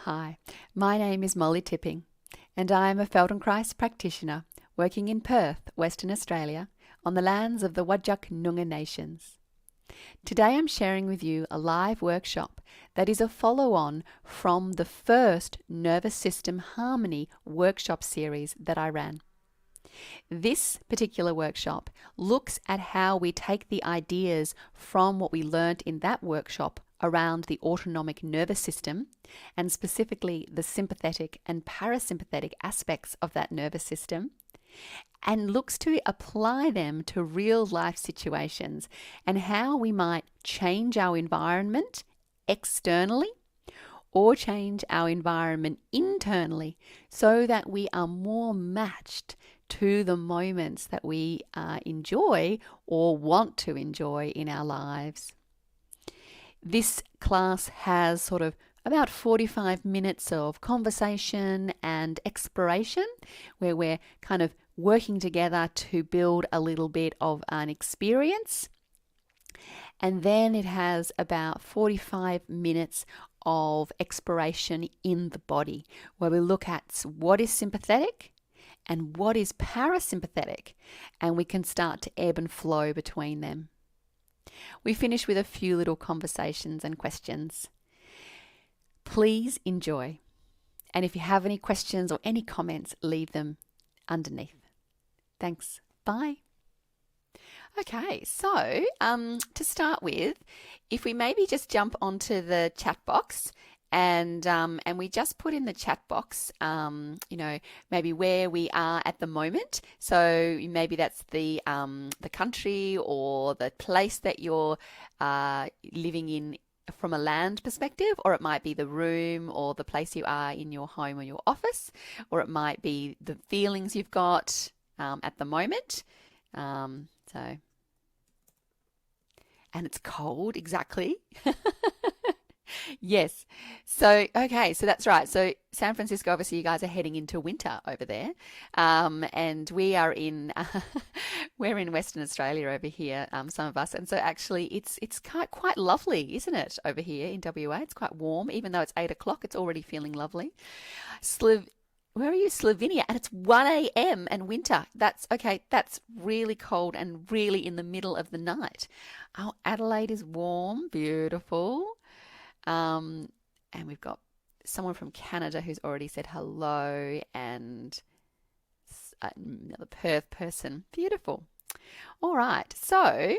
Hi, my name is Molly Tipping, and I am a Feldenkrais practitioner working in Perth, Western Australia, on the lands of the Whadjuk Noongar Nations. Today I'm sharing with you a live workshop that is a follow-on from the first Nervous System Harmony workshop series that I ran. This particular workshop looks at how we take the ideas from what we learnt in that workshop around the autonomic nervous system, and specifically the sympathetic and parasympathetic aspects of that nervous system, and looks to apply them to real life situations and how we might change our environment externally or change our environment internally so that we are more matched to the moments that we enjoy or want to enjoy in our lives. This class has sort of about 45 minutes of conversation and exploration where we're kind of working together to build a little bit of an experience. And then it has about 45 minutes of exploration in the body where we look at what is sympathetic and what is parasympathetic, and we can start to ebb and flow between them. We finish with a few little conversations and questions. Please enjoy. And if you have any questions or any comments, leave them underneath. Thanks. Bye. Okay, so to start with, if we maybe just jump onto the chat box and we just put in the chat box, maybe where we are at the moment. So maybe that's the country or the place that you're living in from a land perspective, or it might be the room or the place you are in your home or your office, or it might be the feelings you've got at the moment. And it's cold, exactly. Yes. So, okay, so that's right. So San Francisco, obviously you guys are heading into winter over there. And we are we're in Western Australia over here, some of us. And so actually it's quite lovely, isn't it, over here in WA? It's quite warm, even though it's 8 o'clock, it's already feeling lovely. Where are you? Slovenia, and it's 1 a.m. and winter. That's really cold and really in the middle of the night. Oh, Adelaide is warm, beautiful. And we've got someone from Canada who's already said hello, and another Perth person. Beautiful. All right. So,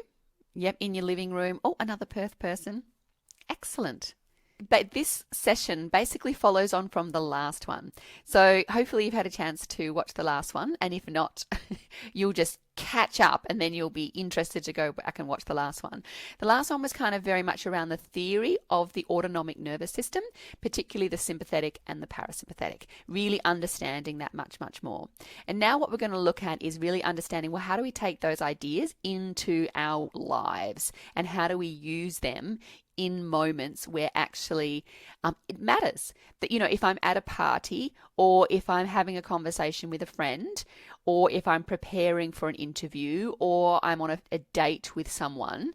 yep, in your living room. Oh, another Perth person. Excellent. But this session basically follows on from the last one. So hopefully you've had a chance to watch the last one. And if not, you'll just catch up and then you'll be interested to go back and watch the last one. The last one was kind of very much around the theory of the autonomic nervous system, particularly the sympathetic and the parasympathetic, really understanding that much, much more. And now what we're going to look at is really understanding, well, how do we take those ideas into our lives and how do we use them in moments where actually it matters that, if I'm at a party or if I'm having a conversation with a friend or if I'm preparing for an interview or I'm on a date with someone,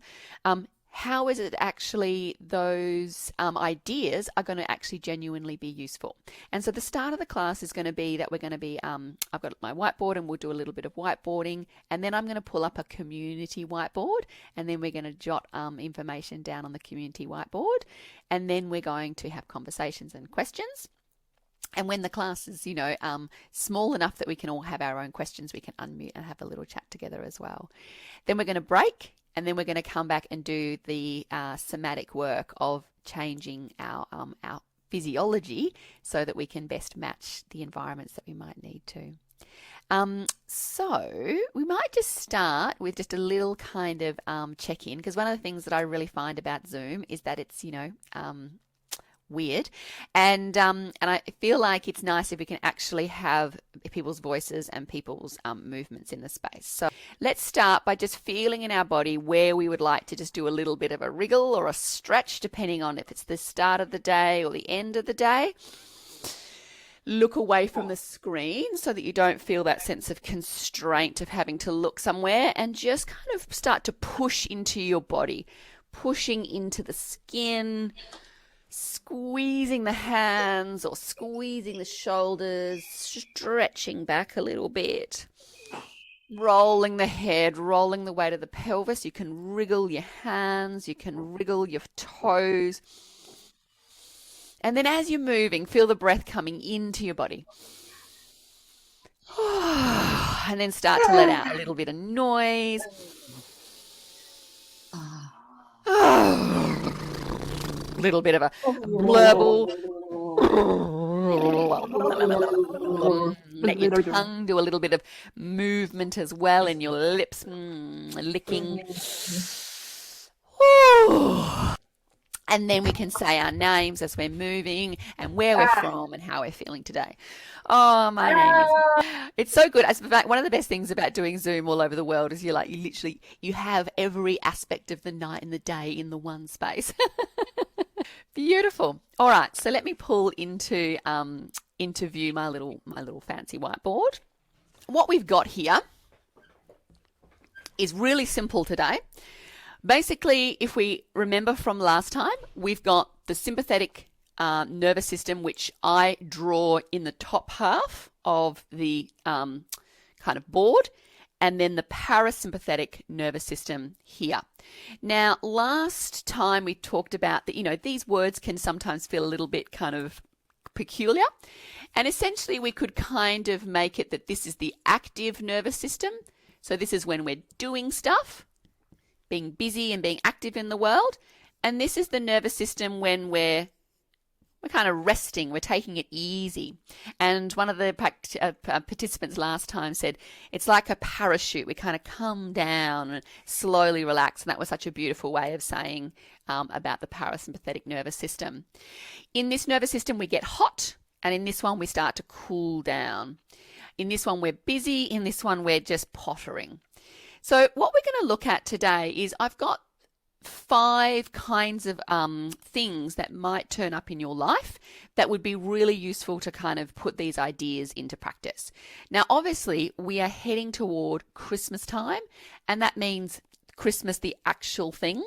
how is it actually those ideas are going to actually genuinely be useful? And so the start of the class is going to be that we're going to be, I've got my whiteboard and we'll do a little bit of whiteboarding, and then I'm going to pull up a community whiteboard, and then we're going to jot information down on the community whiteboard, and then we're going to have conversations and questions. And when the class is, small enough that we can all have our own questions, we can unmute and have a little chat together as well. Then we're going to break, and then we're going to come back and do the somatic work of changing our physiology so that we can best match the environments that we might need to. So we might just start with just a little kind of check-in, because one of the things that I really find about Zoom is that it's, weird, and I feel like it's nice if we can actually have people's voices and people's movements in the space. So let's start by just feeling in our body where we would like to just do a little bit of a wriggle or a stretch, depending on if it's the start of the day or the end of the day. Look away from the screen so that you don't feel that sense of constraint of having to look somewhere, and just kind of start to push into your body, pushing into the skin, Squeezing the hands or squeezing the shoulders, stretching back a little bit. Rolling the head, rolling the weight of the pelvis. You can wriggle your hands, you can wriggle your toes. And then as you're moving, feel the breath coming into your body. And then start to let out a little bit of noise. Little bit of a blurble. Let your tongue do a little bit of movement as well, and your lips licking. And then we can say our names as we're moving and where we're from and how we're feeling today. Oh, my name is... It's so good. One of the best things about doing Zoom all over the world is you have every aspect of the night and the day in the one space. Beautiful. All right, so let me pull into view my little fancy whiteboard. What we've got here is really simple today. Basically, if we remember from last time, we've got the sympathetic nervous system, which I draw in the top half of the kind of board, and then the parasympathetic nervous system here. Now, last time we talked about that, these words can sometimes feel a little bit kind of peculiar, and essentially we could kind of make it that this is the active nervous system. So this is when we're doing stuff, being busy and being active in the world. And this is the nervous system when we're kind of resting, we're taking it easy. And one of the participants last time said, it's like a parachute. We kind of come down and slowly relax. And that was such a beautiful way of saying about the parasympathetic nervous system. In this nervous system, we get hot. And in this one, we start to cool down. In this one, we're busy. In this one, we're just pottering. So what we're going to look at today is I've got 5 kinds of things that might turn up in your life that would be really useful to kind of put these ideas into practice. Now, obviously, we are heading toward Christmas time, and that means Christmas, the actual thing.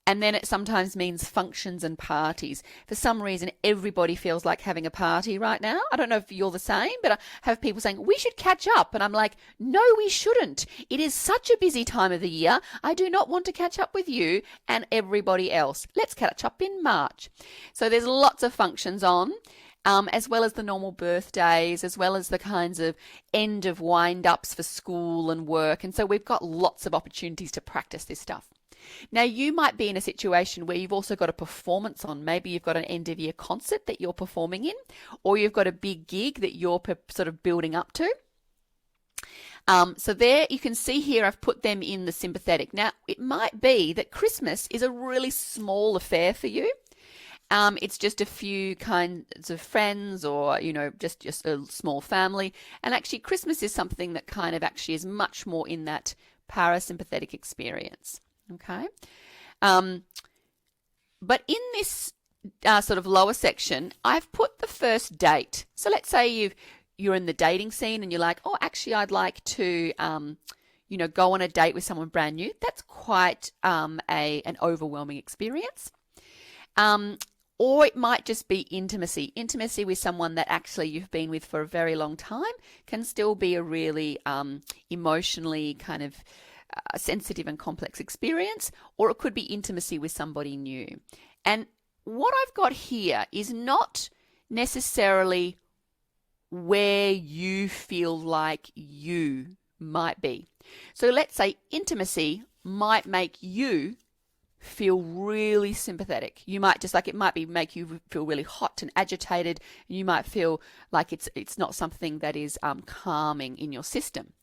And then it sometimes means functions and parties. For some reason, everybody feels like having a party right now. I don't know if you're the same, but I have people saying, we should catch up. And I'm like, no, we shouldn't. It is such a busy time of the year. I do not want to catch up with you and everybody else. Let's catch up in March. So there's lots of functions on. As well as the normal birthdays, as well as the kinds of end of wind-ups for school and work. And so we've got lots of opportunities to practice this stuff. Now, you might be in a situation where you've also got a performance on. Maybe you've got an end-of-year concert that you're performing in, or you've got a big gig that you're sort of building up to. So there you can see here I've put them in the sympathetic. Now, it might be that Christmas is a really small affair for you. It's just a few kinds of friends or, just a small family. And actually, Christmas is something that kind of actually is much more in that parasympathetic experience. Okay. But in this sort of lower section, I've put the first date. So let's say you're in the dating scene and you're like, oh, actually, I'd like to, go on a date with someone brand new. That's quite an overwhelming experience. Or it might just be intimacy. Intimacy with someone that actually you've been with for a very long time can still be a really emotionally kind of sensitive and complex experience, or it could be intimacy with somebody new. And what I've got here is not necessarily where you feel like you might be. So let's say intimacy might make you feel really sympathetic. You might make you feel really hot and agitated, and you might feel like it's not something that is calming in your system.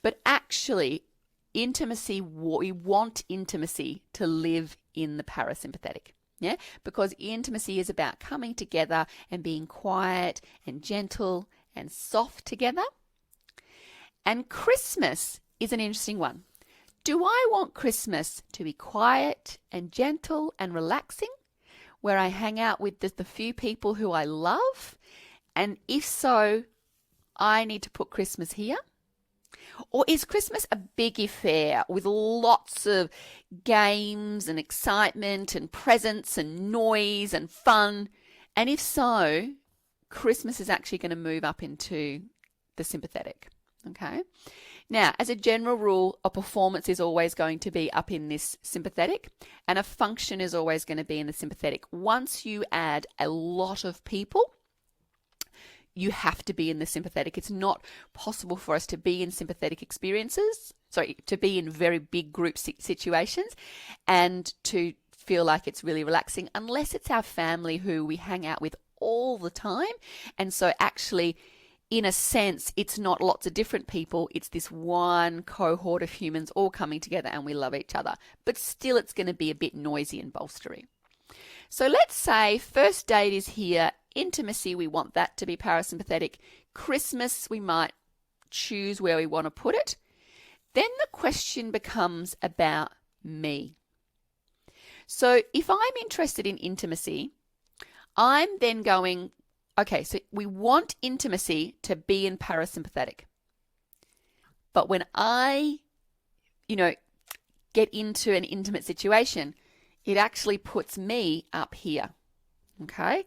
But actually, intimacy, we want intimacy to live in the parasympathetic. Yeah, because intimacy is about coming together and being quiet and gentle and soft together. And Christmas is an interesting one. Do I want Christmas to be quiet and gentle and relaxing, where I hang out with the few people who I love? And if so, I need to put Christmas here. Or is Christmas a big affair with lots of games and excitement and presents and noise and fun? And if so, Christmas is actually going to move up into the sympathetic. Okay. Now, as a general rule, a performance is always going to be up in this sympathetic, and a function is always going to be in the sympathetic. Once you add a lot of people, you have to be in the sympathetic. It's not possible for us to be in sympathetic experiences, to be in very big group situations and to feel like it's really relaxing unless it's our family who we hang out with all the time. And so actually, in a sense, it's not lots of different people. It's this one cohort of humans all coming together and we love each other. But still, it's going to be a bit noisy and bolstery. So let's say first date is here. Intimacy, we want that to be parasympathetic. Christmas, we might choose where we want to put it. Then the question becomes about me. So if I'm interested in intimacy, I'm then going, okay, so we want intimacy to be in parasympathetic. But when I, get into an intimate situation, it actually puts me up here. Okay?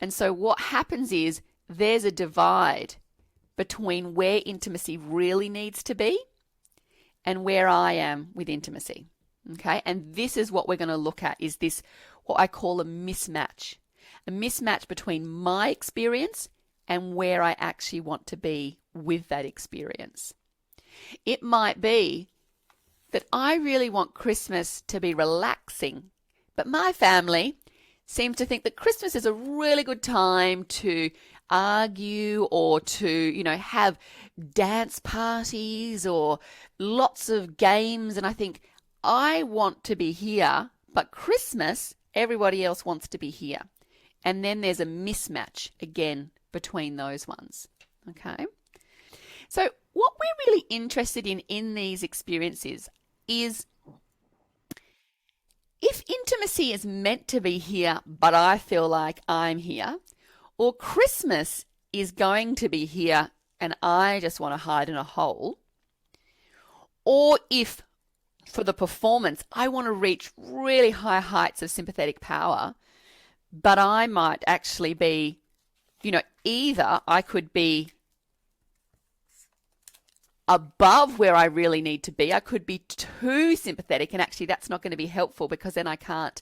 And so what happens is there's a divide between where intimacy really needs to be and where I am with intimacy. Okay? And this is what we're going to look at, is this what I call a mismatch. A mismatch between my experience and where I actually want to be with that experience. It might be that I really want Christmas to be relaxing, but my family seems to think that Christmas is a really good time to argue or to, have dance parties or lots of games. And I think I want to be here, but Christmas, everybody else wants to be here. And then there's a mismatch again between those ones. Okay. So what we're really interested in these experiences is if intimacy is meant to be here, but I feel like I'm here, or Christmas is going to be here and I just want to hide in a hole, or if for the performance I want to reach really high heights of sympathetic power, but I might actually be, either I could be above where I really need to be. I could be too sympathetic, and actually that's not going to be helpful because then I can't,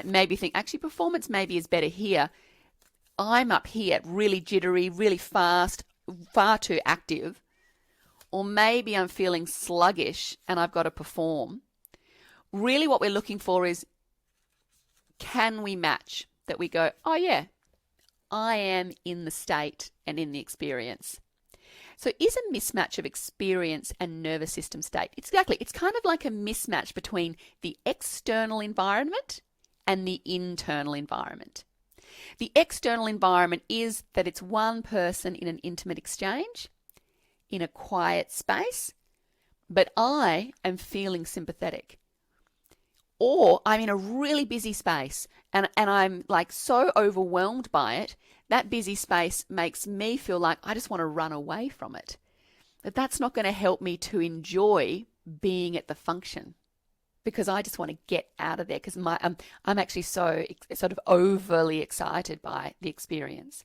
maybe think actually performance maybe is better here. I'm up here, really jittery, really fast, far too active. Or maybe I'm feeling sluggish and I've got to perform. Really what we're looking for is, can we match that we go, oh yeah, I am in the state and in the experience. So is a mismatch of experience and nervous system state. It's kind of like a mismatch between the external environment and the internal environment. The external environment is that it's one person in an intimate exchange, in a quiet space, but I am feeling sympathetic. Or I'm in a really busy space and I'm like so overwhelmed by it, that busy space makes me feel like I just want to run away from it. That's not going to help me to enjoy being at the function because I just want to get out of there because I'm actually so sort of overly excited by the experience.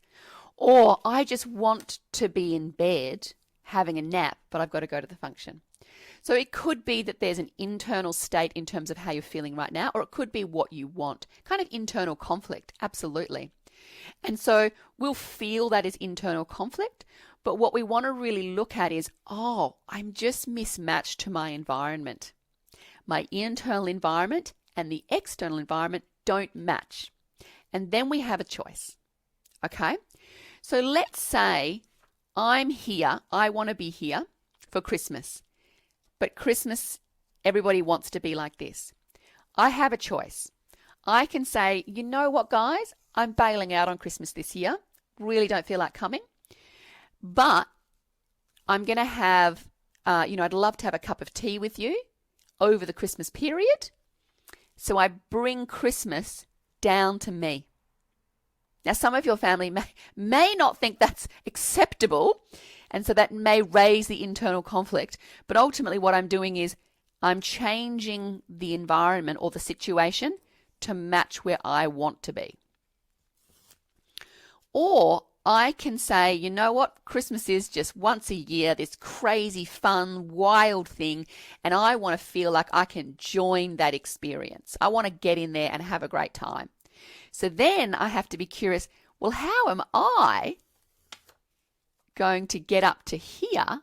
Or I just want to be in bed having a nap, but I've got to go to the function. So it could be that there's an internal state in terms of how you're feeling right now, or it could be what you want, kind of internal conflict, absolutely. And so we'll feel that as internal conflict, but what we want to really look at is, oh, I'm just mismatched to my environment. My internal environment and the external environment don't match. And then we have a choice, okay? So let's say I'm here, I want to be here for Christmas. But Christmas, everybody wants to be like this. I have a choice. I can say, you know what, guys? I'm bailing out on Christmas this year. Really don't feel like coming. But I'm going to have, I'd love to have a cup of tea with you over the Christmas period. So I bring Christmas down to me. Now, some of your family may not think that's acceptable. And so that may raise the internal conflict. But ultimately what I'm doing is I'm changing the environment or the situation to match where I want to be. Or I can say, you know what, Christmas is just once a year, this crazy, fun, wild thing, and I want to feel like I can join that experience. I want to get in there and have a great time. So then I have to be curious, well, how am I going to get up to here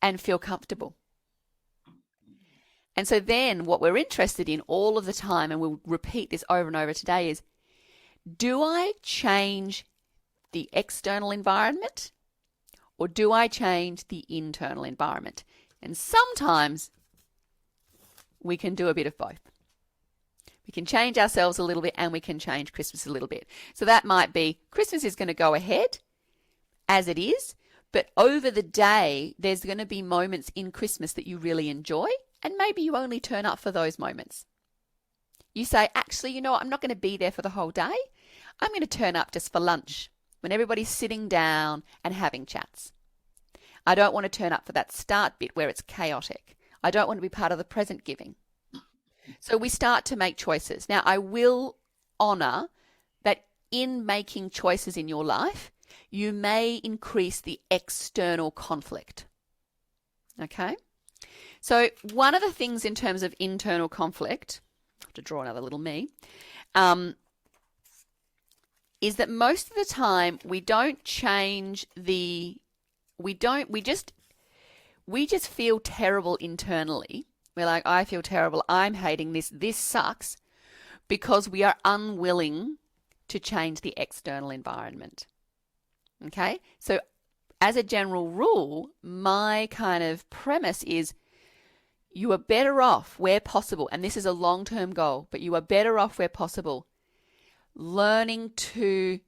and feel comfortable? And so then what we're interested in all of the time, and we'll repeat this over and over today, is do I change the external environment or do I change the internal environment? And sometimes we can do a bit of both. We can change ourselves a little bit and we can change Christmas a little bit. So that might be Christmas is going to go ahead as it is, but over the day, there's going to be moments in Christmas that you really enjoy, and maybe you only turn up for those moments. You say, actually, you know what, I'm not going to be there for the whole day. I'm going to turn up just for lunch when everybody's sitting down and having chats. I don't want to turn up for that start bit where it's chaotic. I don't want to be part of the present giving. So we start to make choices. Now, I will honour that in making choices in your life, you may increase the external conflict. Okay? So one of the things in terms of internal conflict, I have to draw another little me, is that most of the time we don't change we just feel terrible internally. We're like, I feel terrible, I'm hating this sucks, because we are unwilling to change the external environment. Okay? So as a general rule, my kind of premise is you are better off where possible, and this is a long-term goal, but you are better off where possible learning to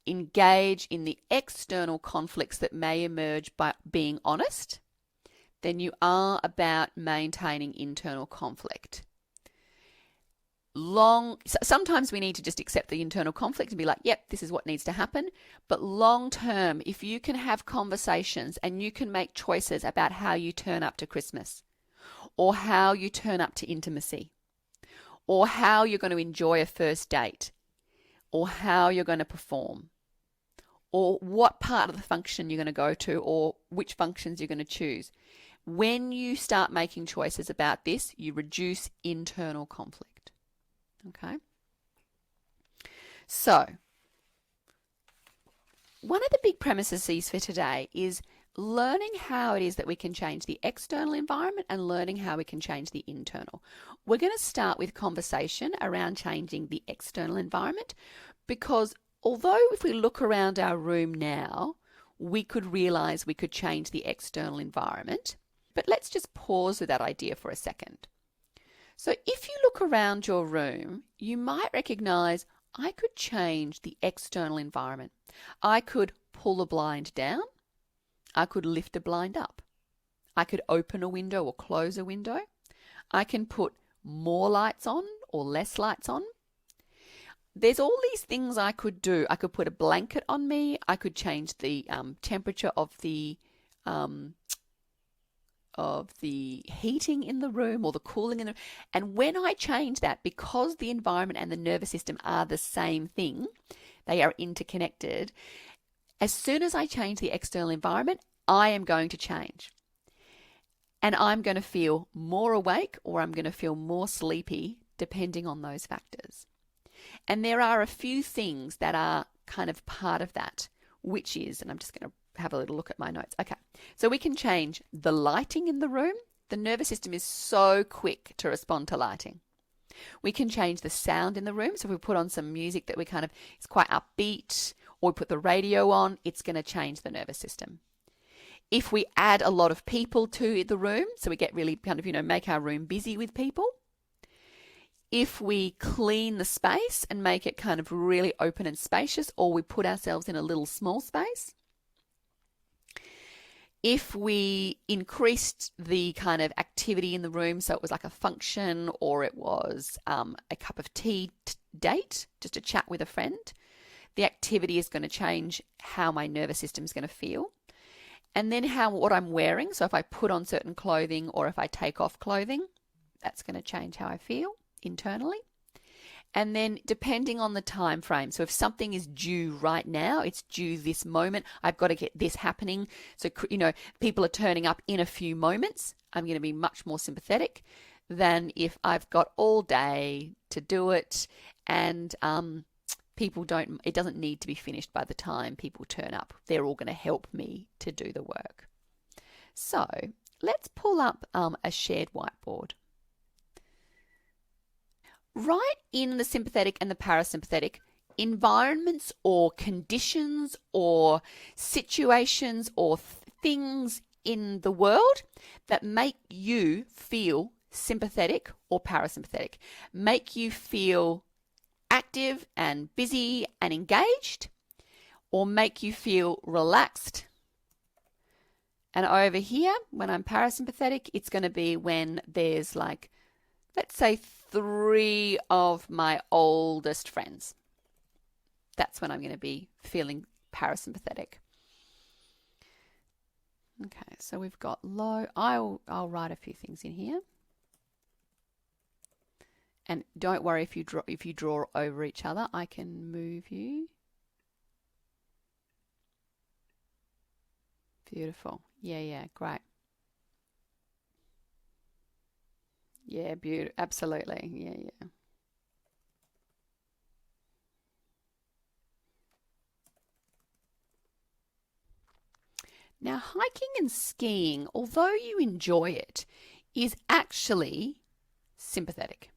engage in the external conflicts that may emerge by being honest than you are about maintaining internal conflict. Sometimes we need to just accept the internal conflict and be like, yep, this is what needs to happen. But long term, if you can have conversations and you can make choices about how you turn up to Christmas, or how you turn up to intimacy, or how you're going to enjoy a first date, or how you're going to perform, or what part of the function you're going to go to, or which functions you're going to choose. When you start making choices about this, you reduce internal conflict. Okay? So, one of the big premises for today is learning how it is that we can change the external environment and learning how we can change the internal. We're going to start with conversation around changing the external environment, because although if we look around our room now, we could realize we could change the external environment. But let's just pause with that idea for a second. So if you look around your room, you might recognize I could change the external environment. I could pull a blind down. I could lift a blind up. I could open a window or close a window. I can put more lights on or less lights on. There's all these things I could do. I could put a blanket on me. I could change the temperature of the heating in the room or the cooling in the room. And when I change that, because the environment and the nervous system are the same thing, they are interconnected. As soon as I change the external environment, I am going to change. And I'm going to feel more awake or I'm going to feel more sleepy, depending on those factors. And there are a few things that are kind of part of that, which is, and I'm just going to have a little look at my notes. Okay, so we can change the lighting in the room. The nervous system is so quick to respond to lighting. We can change the sound in the room. So if we put on some music that we kind of is quite upbeat, or we put the radio on, it's going to change the nervous system. If we add a lot of people to the room, so we get really kind of, make our room busy with people. If we clean the space and make it kind of really open and spacious, or we put ourselves in a little small space. If we increased the kind of activity in the room, so it was like a function or it was a cup of tea date, just a chat with a friend, the activity is going to change how my nervous system is going to feel. And then what I'm wearing. So if I put on certain clothing or if I take off clothing, that's going to change how I feel internally. And then depending on the time frame, so if something is due right now, it's due this moment, I've got to get this happening. So, people are turning up in a few moments, I'm going to be much more sympathetic than if I've got all day to do it and it doesn't need to be finished by the time people turn up. They're all going to help me to do the work. So let's pull up a shared whiteboard. Right in the sympathetic and the parasympathetic, environments or conditions or situations or things in the world that make you feel sympathetic or parasympathetic, make you feel active and busy and engaged, or make you feel relaxed. And over here, when I'm parasympathetic, it's going to be when there's like, let's say 3 of my oldest friends. That's when I'm going to be feeling parasympathetic. Okay, so we've got low. I'll write a few things in here. And don't worry if you draw over each other. I can move you. Beautiful. Yeah, great. Yeah, beautiful. Absolutely. Yeah. Now, hiking and skiing, although you enjoy it, is actually sympathetic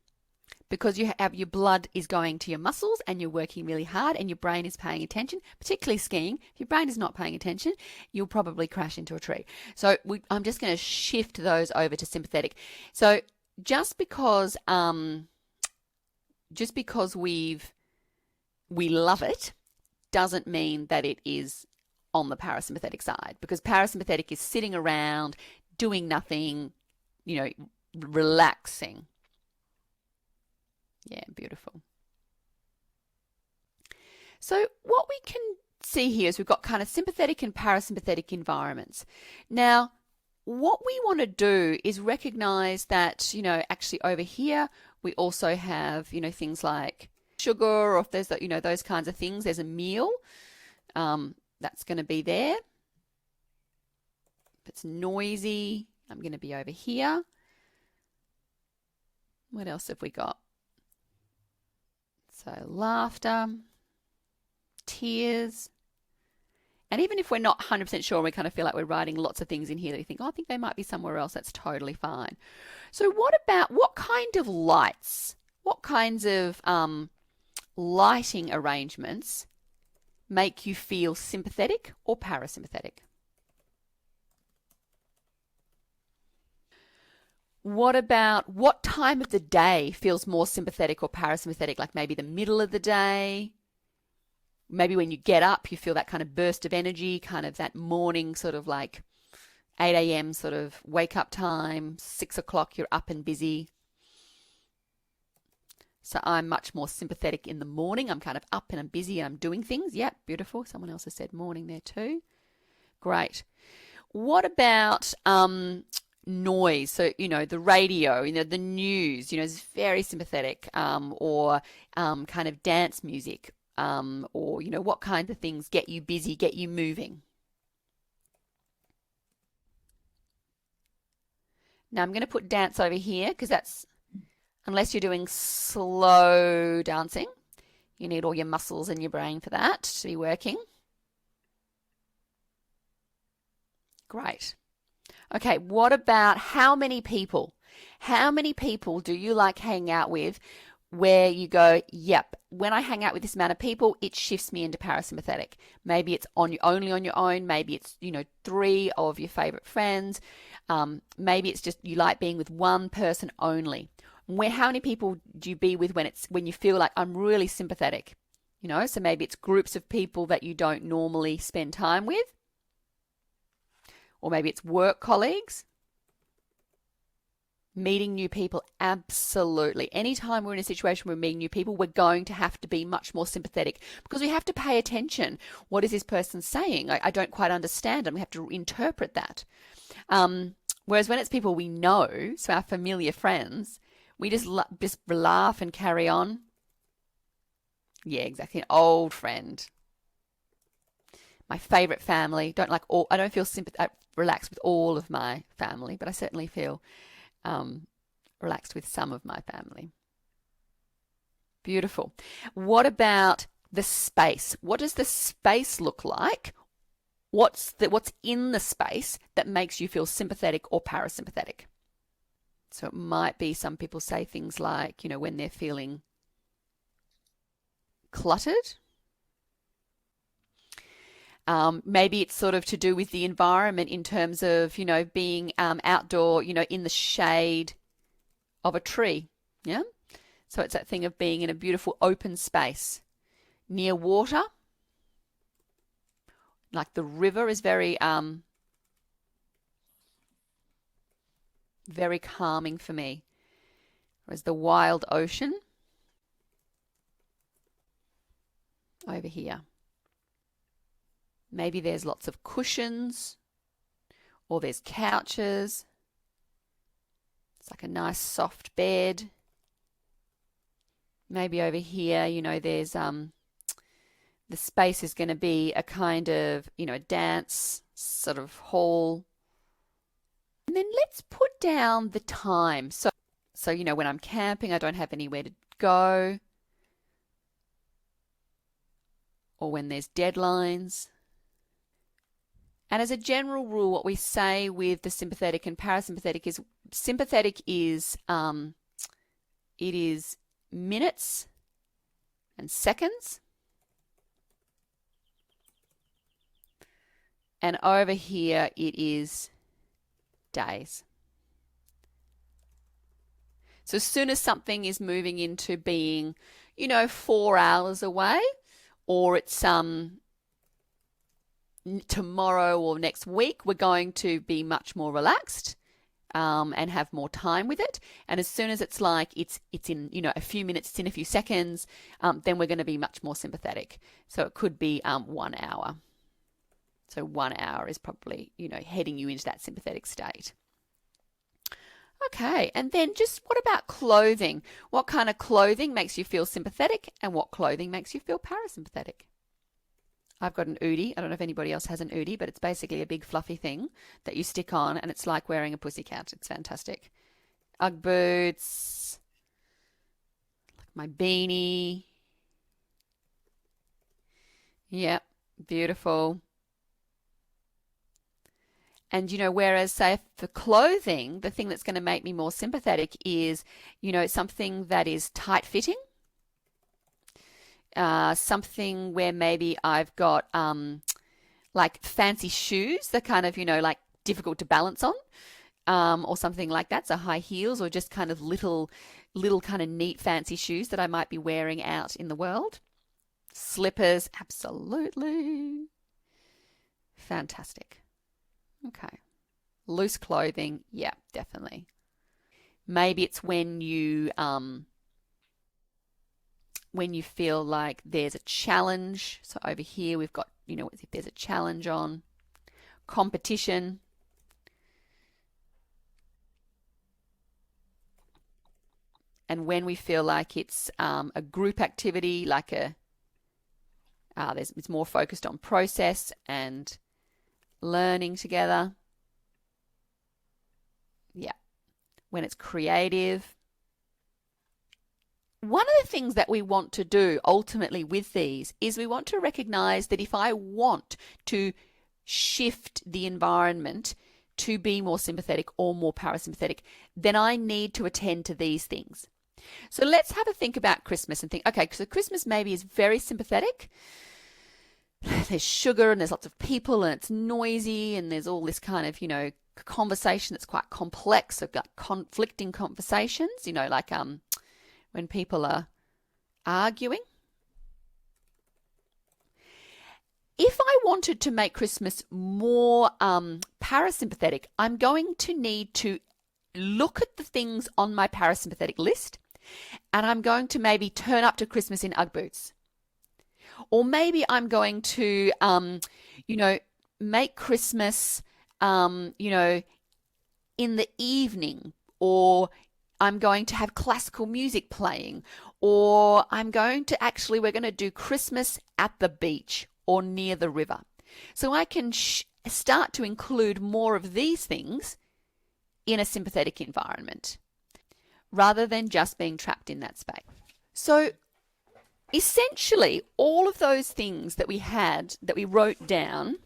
because your blood is going to your muscles and you're working really hard and your brain is paying attention, particularly skiing. If your brain is not paying attention, you'll probably crash into a tree. So I'm just going to shift those over to sympathetic. So just because we love it doesn't mean that it is on the parasympathetic side, because parasympathetic is sitting around doing nothing, relaxing. Yeah, beautiful. So what we can see here is we've got kind of sympathetic and parasympathetic environments. Now, what we want to do is recognize that, actually over here, we also have, things like sugar, or if there's, those kinds of things, there's a meal that's going to be there. If it's noisy, I'm going to be over here. What else have we got? So laughter, tears. And even if we're not 100% sure, we kind of feel like we're writing lots of things in here that you think, I think they might be somewhere else. That's totally fine. So what kind of lights, what kinds of lighting arrangements make you feel sympathetic or parasympathetic? What about what time of the day feels more sympathetic or parasympathetic? Like maybe the middle of the day. Maybe when you get up, you feel that kind of burst of energy, kind of that morning sort of like 8 a.m. sort of wake up time, 6 o'clock, you're up and busy. So I'm much more sympathetic in the morning. I'm kind of up and I'm busy and I'm doing things. Yep, beautiful. Someone else has said morning there too. Great. What about noise? So, the radio, the news, is very sympathetic, or kind of dance music, or, what kinds of things get you busy, get you moving? Now I'm going to put dance over here because that's, unless you're doing slow dancing, you need all your muscles in your brain for that to be working. Great. Okay, what about how many people? How many people do you like hanging out with where you go, yep, when I hang out with this amount of people, it shifts me into parasympathetic? Maybe it's only on your own. Maybe it's, 3 of your favorite friends. Maybe it's just you like being with one person only. How many people do you be with when you feel like I'm really sympathetic? So maybe it's groups of people that you don't normally spend time with. Or maybe it's work colleagues. Meeting new people, absolutely. Anytime we're in a situation where we're meeting new people, we're going to have to be much more sympathetic because we have to pay attention. What is this person saying? I don't quite understand, and we have to interpret that. Whereas when it's people we know, so our familiar friends, we just laugh and carry on. Yeah, exactly. An old friend. My favorite family. I don't feel relaxed with all of my family, but I certainly feel relaxed with some of my family. Beautiful. What about the space? What does the space look like? What's in the space that makes you feel sympathetic or parasympathetic? So it might be some people say things like, when they're feeling cluttered. Maybe it's sort of to do with the environment in terms of, being outdoor, in the shade of a tree. Yeah. So it's that thing of being in a beautiful open space near water. Like the river is very, very calming for me. Whereas the wild ocean over here. Maybe there's lots of cushions or there's couches. It's like a nice soft bed. Maybe over here, there's the space is going to be a kind of, dance sort of hall. And then let's put down the time. So when I'm camping, I don't have anywhere to go. Or when there's deadlines. And as a general rule, what we say with the sympathetic and parasympathetic is sympathetic is it is minutes and seconds. And over here it is days. So as soon as something is moving into being, 4 hours away, or it's tomorrow or next week, we're going to be much more relaxed and have more time with it. And as soon as it's like it's in a few minutes, it's in a few seconds, then we're going to be much more sympathetic. So it could be 1 hour. So 1 hour is probably heading you into that sympathetic state. Okay, and then just what about clothing? What kind of clothing makes you feel sympathetic, and what clothing makes you feel parasympathetic? I've got an oodie. I don't know if anybody else has an oodie, but it's basically a big fluffy thing that you stick on, and it's like wearing a pussycat. It's fantastic. Ugg boots, like my beanie. Yep, beautiful. And, whereas, say, for clothing, the thing that's going to make me more sympathetic is, something that is tight-fitting. Something where maybe I've got like fancy shoes that kind of, like difficult to balance on, or something like that. So high heels, or just kind of little kind of neat fancy shoes that I might be wearing out in the world. Slippers, absolutely. Fantastic. Okay. Loose clothing, yeah, definitely. Maybe it's when you feel like there's a challenge. So over here we've got, if there's a challenge on, competition. And when we feel like it's a group activity, like it's more focused on process and learning together. Yeah. When it's creative. One of the things that we want to do ultimately with these is we want to recognize that if I want to shift the environment to be more sympathetic or more parasympathetic, then I need to attend to these things. So let's have a think about Christmas and think, okay, so Christmas maybe is very sympathetic. There's sugar and there's lots of people and it's noisy and there's all this kind of, conversation that's quite complex. So I've got conflicting conversations, like when people are arguing. If I wanted to make Christmas more parasympathetic, I'm going to need to look at the things on my parasympathetic list, and I'm going to maybe turn up to Christmas in Ugg boots. Or maybe I'm going to, make Christmas, in the evening, or I'm going to have classical music playing, or we're going to do Christmas at the beach or near the river. So I can start to include more of these things in a sympathetic environment rather than just being trapped in that space. So essentially, all of those things that we wrote down,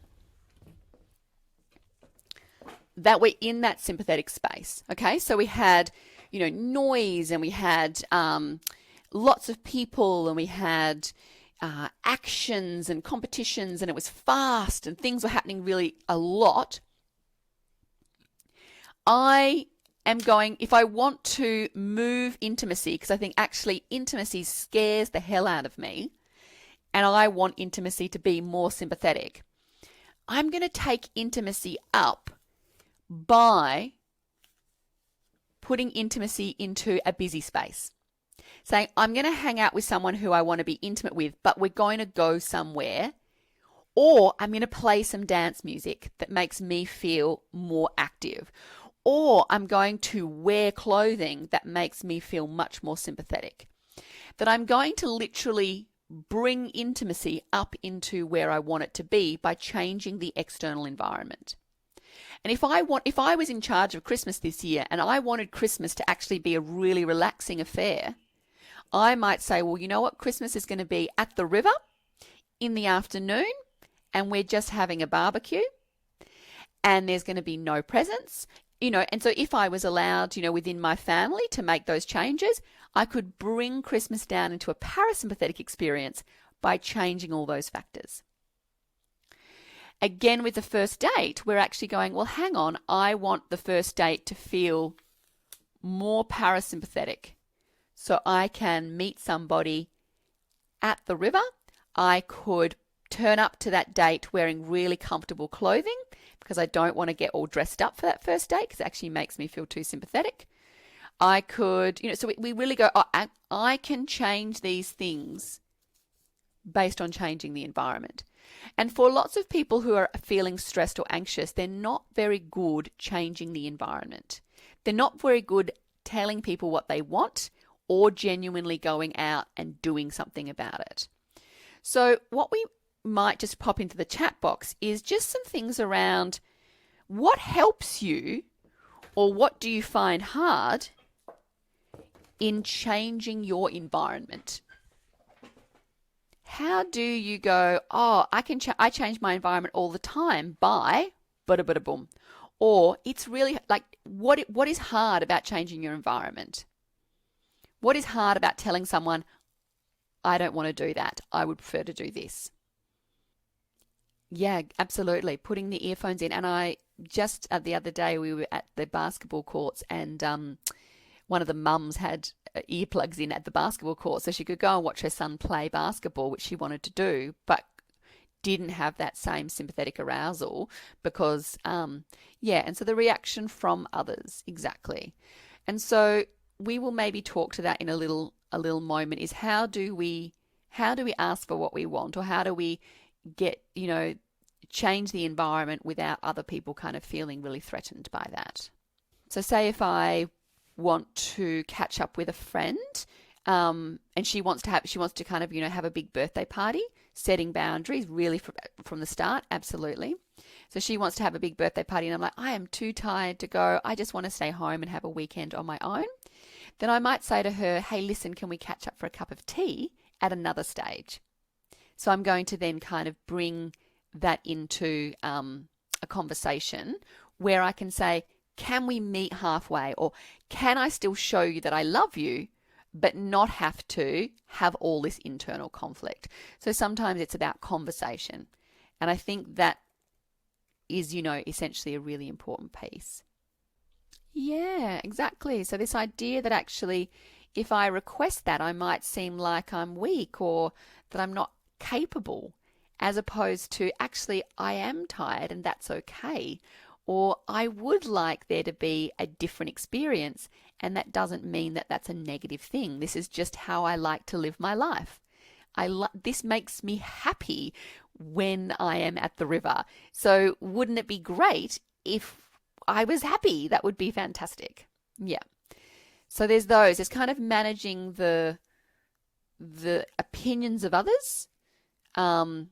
that were in that sympathetic space. Okay, so we had, noise, and we had lots of people, and we had actions and competitions, and it was fast, and things were happening really a lot. If I want to move intimacy, because I think actually intimacy scares the hell out of me, and I want intimacy to be more sympathetic, I'm going to take intimacy up by putting intimacy into a busy space. Saying, I'm going to hang out with someone who I want to be intimate with, but we're going to go somewhere, or I'm going to play some dance music that makes me feel more active, or I'm going to wear clothing that makes me feel much more sympathetic. That I'm going to literally bring intimacy up into where I want it to be by changing the external environment. And if I was in charge of Christmas this year and I wanted Christmas to actually be a really relaxing affair, I might say, well, you know what? Christmas is going to be at the river in the afternoon, and we're just having a barbecue, and there's going to be no presents, and so if I was allowed, within my family to make those changes, I could bring Christmas down into a parasympathetic experience by changing all those factors. Again, with the first date, we're actually going, well, hang on, I want the first date to feel more parasympathetic. So I can meet somebody at the river. I could turn up to that date wearing really comfortable clothing because I don't want to get all dressed up for that first date because it actually makes me feel too sympathetic. I could, so we really go, I can change these things based on changing the environment. And for lots of people who are feeling stressed or anxious, they're not very good changing the environment. They're not very good telling people what they want or genuinely going out and doing something about it. So what we might just pop into the chat box is just some things around what helps you or what do you find hard in changing your environment. How do you go, I change my environment all the time by bada boom. Or it's really like, what is hard about changing your environment? What is hard about telling someone, I don't want to do that. I would prefer to do this. Yeah, absolutely. Putting the earphones in. And I just the other day we were at the basketball courts, and one of the mums had earplugs in at the basketball court so she could go and watch her son play basketball, which she wanted to do, but didn't have that same sympathetic arousal because, and so the reaction from others, exactly. And so we will maybe talk to that in a little moment, is how do we ask for what we want, or how do we get, change the environment without other people kind of feeling really threatened by that. So say if I want to catch up with a friend, and she wants to kind of, have a big birthday party, setting boundaries really from the start, absolutely. So she wants to have a big birthday party, and I'm like, I am too tired to go. I just want to stay home and have a weekend on my own. Then I might say to her, hey, listen, can we catch up for a cup of tea at another stage? So I'm going to then kind of bring that into a conversation where I can say, can we meet halfway? Or can I still show you that I love you, but not have to have all this internal conflict? So sometimes it's about conversation. And I think that is, essentially a really important piece. Yeah, exactly. So this idea that actually if I request that, I might seem like I'm weak or that I'm not capable, as opposed to actually I am tired and that's okay. Or I would like there to be a different experience, and that doesn't mean that that's a negative thing. This is just how I like to live my life. This makes me happy when I am at the river. So wouldn't it be great if I was happy? That would be fantastic. Yeah. So there's those. It's kind of managing the opinions of others, and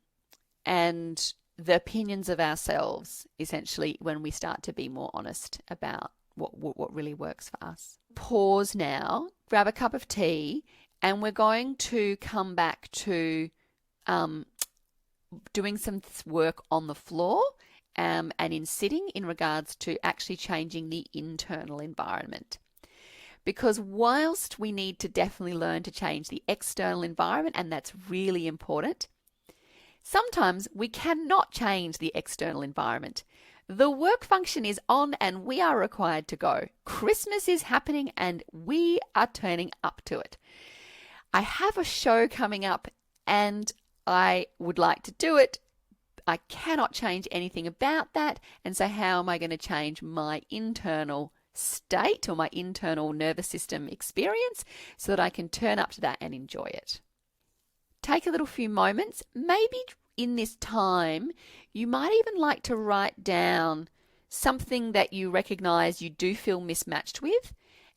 the opinions of ourselves, essentially, when we start to be more honest about what really works for us. Pause now, grab a cup of tea, and we're going to come back to doing some work on the floor and in sitting in regards to actually changing the internal environment. Because whilst we need to definitely learn to change the external environment, and that's really important, sometimes we cannot change the external environment. The work function is on and we are required to go. Christmas is happening and we are turning up to it. I have a show coming up and I would like to do it. I cannot change anything about that. And so how am I going to change my internal state or my internal nervous system experience so that I can turn up to that and enjoy it? Take a little few moments. Maybe in this time, you might even like to write down something that you recognize you do feel mismatched with,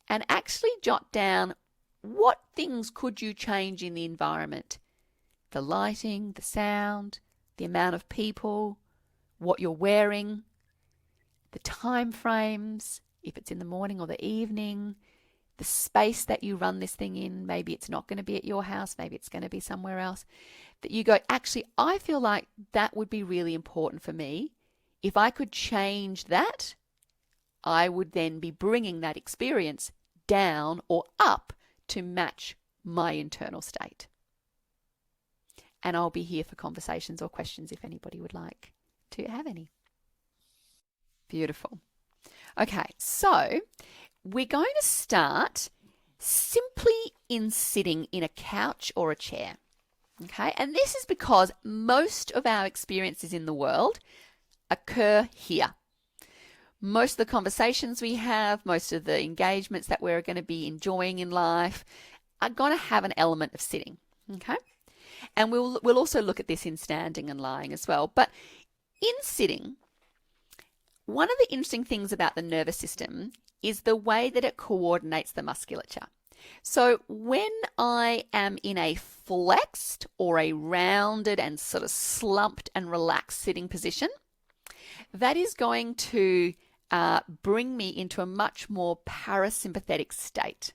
and actually jot down what things could you change in the environment. The lighting, the sound, the amount of people, what you're wearing, the time frames, if it's in the morning or the evening, the space that you run this thing in. Maybe it's not going to be at your house, maybe it's going to be somewhere else. That you go, actually, I feel like that would be really important for me. If I could change that, I would then be bringing that experience down or up to match my internal state. And I'll be here for conversations or questions if anybody would like to have any. Beautiful. Okay, so we're going to start simply in sitting in a couch or a chair. Okay, and this is because most of our experiences in the world occur here. Most of the conversations we have, most of the engagements that we're going to be enjoying in life are going to have an element of sitting. Okay, and we'll also look at this in standing and lying as well. But in sitting, one of the interesting things about the nervous system is the way that it coordinates the musculature. So when I am in a flexed or a rounded and sort of slumped and relaxed sitting position, that is going to bring me into a much more parasympathetic state.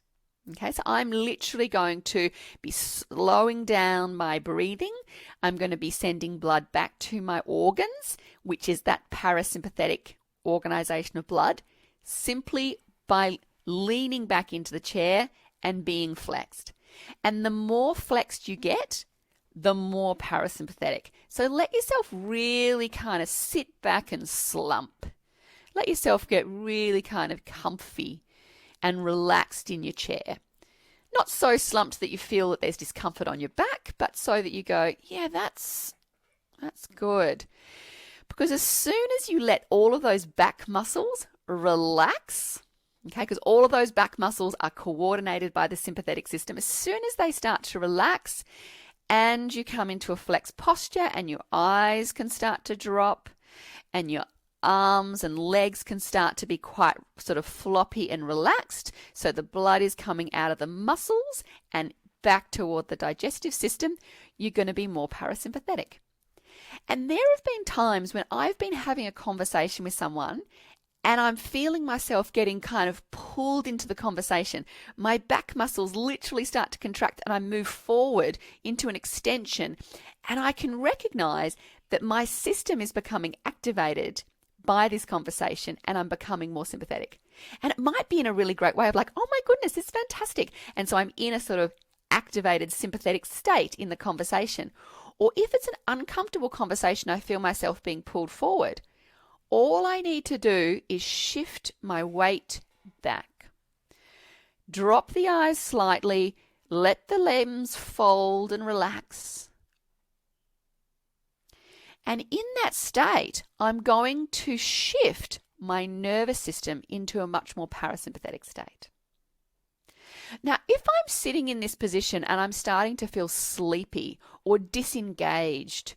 Okay, so I'm literally going to be slowing down my breathing. I'm going to be sending blood back to my organs, which is that parasympathetic organization of blood, simply by leaning back into the chair and being flexed. And the more flexed you get, the more parasympathetic. So let yourself really kind of sit back and slump. Let yourself get really kind of comfy and relaxed in your chair. Not so slumped that you feel that there's discomfort on your back, but so that you go, yeah, that's good. Because as soon as you let all of those back muscles relax, okay, because all of those back muscles are coordinated by the sympathetic system, as soon as they start to relax and you come into a flexed posture and your eyes can start to drop and your arms and legs can start to be quite sort of floppy and relaxed, so the blood is coming out of the muscles and back toward the digestive system, you're going to be more parasympathetic. And there have been times when I've been having a conversation with someone and I'm feeling myself getting kind of pulled into the conversation. My back muscles literally start to contract and I move forward into an extension, and I can recognize that my system is becoming activated by this conversation and I'm becoming more sympathetic. And it might be in a really great way of like, oh my goodness, it's fantastic. And so I'm in a sort of activated sympathetic state in the conversation. Or if it's an uncomfortable conversation, I feel myself being pulled forward. All I need to do is shift my weight back. Drop the eyes slightly, let the limbs fold and relax. And in that state, I'm going to shift my nervous system into a much more parasympathetic state. Now, if I'm sitting in this position and I'm starting to feel sleepy or disengaged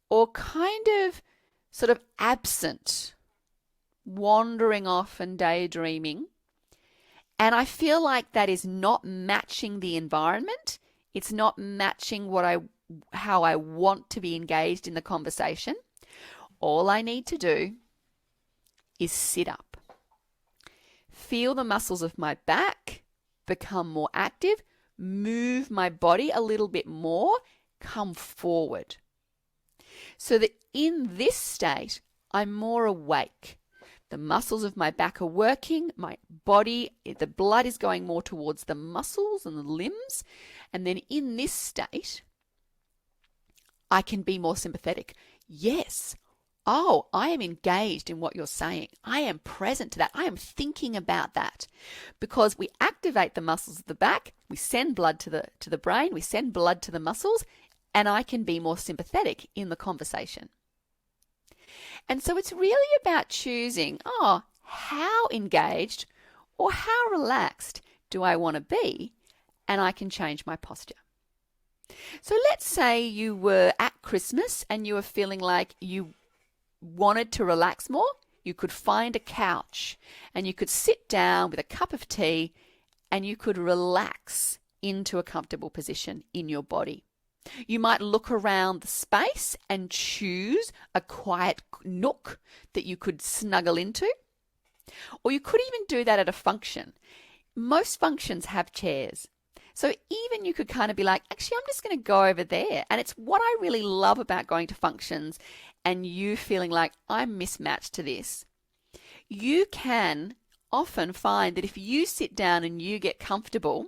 or kind of sort of absent, wandering off and daydreaming, and I feel like that is not matching the environment, it's not matching how I want to be engaged in the conversation, all I need to do is sit up. Feel the muscles of my back become more active, move my body a little bit more, come forward. So that in this state, I'm more awake. The muscles of my back are working, my body, the blood is going more towards the muscles and the limbs. And then in this state, I can be more sympathetic. Yes. Oh, I am engaged in what you're saying. I am present to that. I am thinking about that. Because we activate the muscles of the back, we send blood to the brain, we send blood to the muscles, and I can be more sympathetic in the conversation. And so it's really about choosing, how engaged or how relaxed do I want to be? And I can change my posture. So let's say you were at Christmas and you were feeling like you wanted to relax more. You could find a couch and you could sit down with a cup of tea and you could relax into a comfortable position in your body. You might look around the space and choose a quiet nook that you could snuggle into. Or you could even do that at a function. Most functions have chairs. So even you could kind of be like, actually, I'm just going to go over there. And it's what I really love about going to functions and you feeling like I'm mismatched to this. You can often find that if you sit down and you get comfortable,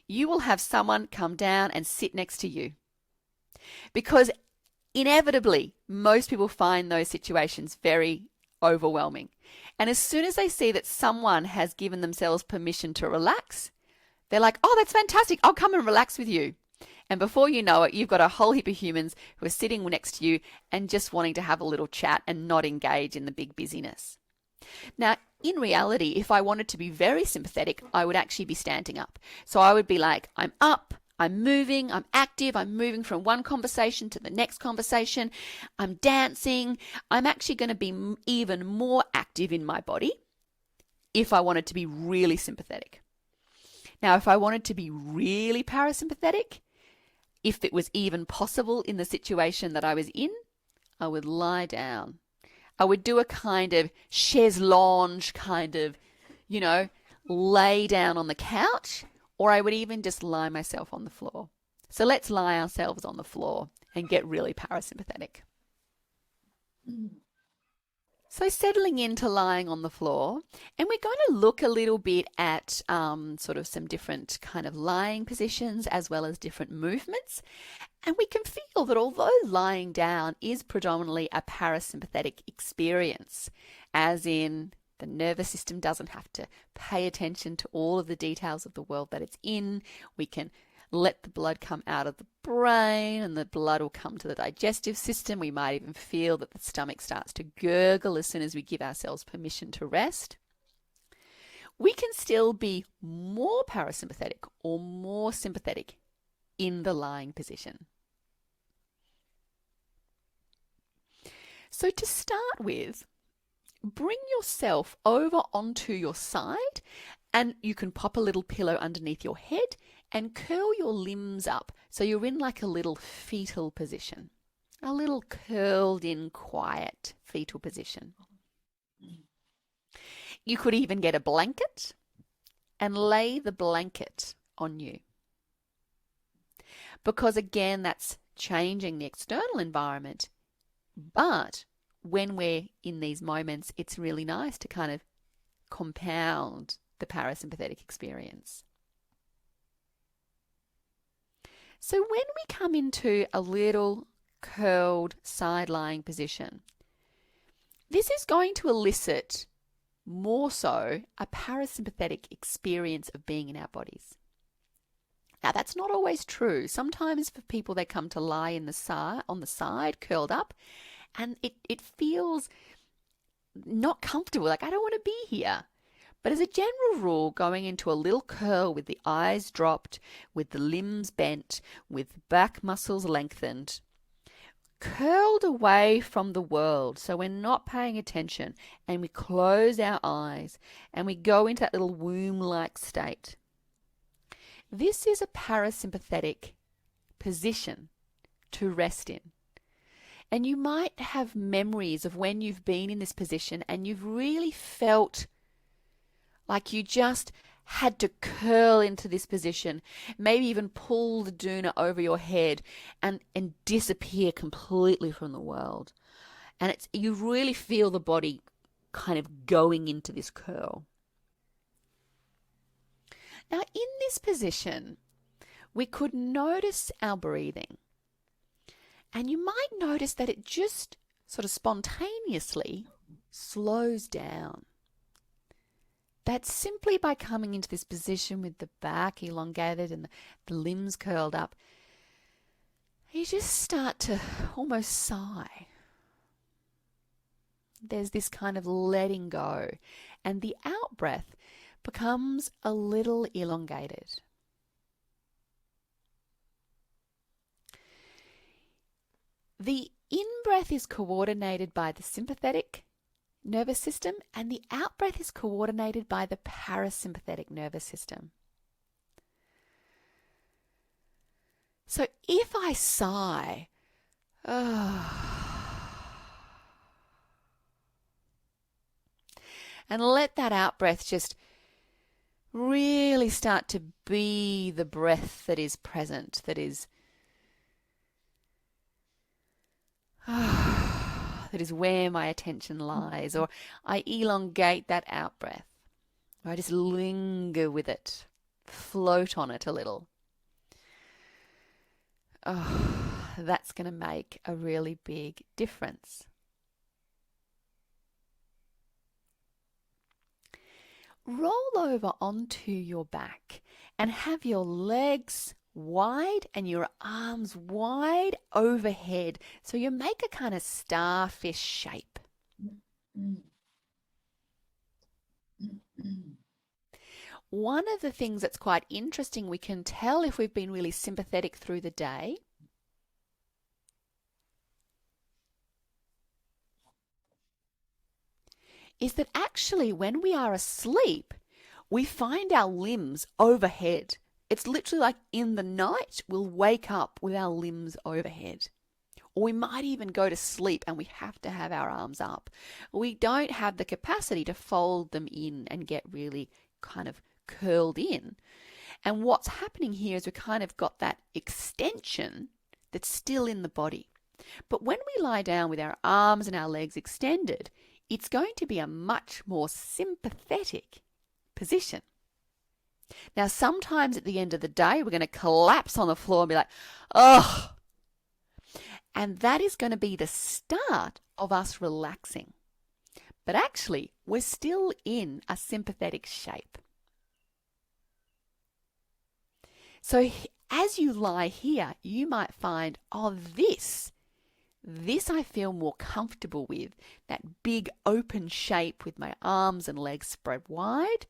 you will have someone come down and sit next to you. Because inevitably, most people find those situations very overwhelming. And as soon as they see that someone has given themselves permission to relax, they're like, oh, that's fantastic. I'll come and relax with you. And before you know it, you've got a whole heap of humans who are sitting next to you and just wanting to have a little chat and not engage in the big busyness. Now, in reality, if I wanted to be very sympathetic, I would actually be standing up. So I would be like, I'm up, I'm moving, I'm active, I'm moving from one conversation to the next conversation, I'm dancing. I'm actually going to be even more active in my body if I wanted to be really sympathetic. Now, if I wanted to be really parasympathetic, if it was even possible in the situation that I was in, I would lie down. I would do a kind of chaise lounge kind of, lay down on the couch, or I would even just lie myself on the floor. So let's lie ourselves on the floor and get really parasympathetic. So settling into lying on the floor, and we're going to look a little bit at sort of some different kind of lying positions as well as different movements. And we can feel that although lying down is predominantly a parasympathetic experience, as in the nervous system doesn't have to pay attention to all of the details of the world that it's in, we can let the blood come out of the brain and the blood will come to the digestive system. We might even feel that the stomach starts to gurgle as soon as we give ourselves permission to rest. We can still be more parasympathetic or more sympathetic in the lying position. So to start with, bring yourself over onto your side and you can pop a little pillow underneath your head and curl your limbs up so you're in like a little fetal position, a little curled in quiet fetal position. You could even get a blanket and lay the blanket on you. Because again, that's changing the external environment. But when we're in these moments, it's really nice to kind of compound the parasympathetic experience. So when we come into a little curled side-lying position, this is going to elicit more so a parasympathetic experience of being in our bodies. Now, that's not always true. Sometimes for people, they come to lie on the side, curled up, and it feels not comfortable, like I don't want to be here. But as a general rule, going into a little curl with the eyes dropped, with the limbs bent, with back muscles lengthened, curled away from the world, so we're not paying attention, and we close our eyes and we go into that little womb-like state. This is a parasympathetic position to rest in. And you might have memories of when you've been in this position and you've really felt like you just had to curl into this position, maybe even pull the doona over your head and disappear completely from the world. And you really feel the body kind of going into this curl. Now, in this position, we could notice our breathing. And you might notice that it just sort of spontaneously slows down. That's simply by coming into this position with the back elongated and the limbs curled up. You just start to almost sigh. There's this kind of letting go, and the out breath becomes a little elongated. The in-breath is coordinated by the sympathetic nervous system, and the out-breath is coordinated by the parasympathetic nervous system. So if I sigh, and let that out-breath just really start to be the breath that is present, that is that is where my attention lies, or I elongate that out breath, or I just linger with it, float on it a little. That's going to make a really big difference. Roll over onto your back and have your legs wide and your arms wide overhead, so you make a kind of starfish shape. One of the things that's quite interesting, we can tell if we've been really sympathetic through the day, is that actually when we are asleep, we find our limbs overhead. It's literally like in the night, we'll wake up with our limbs overhead. Or we might even go to sleep and we have to have our arms up. We don't have the capacity to fold them in and get really kind of curled in. And what's happening here is we kind of got that extension that's still in the body. But when we lie down with our arms and our legs extended, it's going to be a much more sympathetic position. Now, sometimes at the end of the day, we're going to collapse on the floor and be like, oh. And that is going to be the start of us relaxing. But actually, we're still in a sympathetic shape. So as you lie here, you might find, this I feel more comfortable with, that big open shape with my arms and legs spread wide.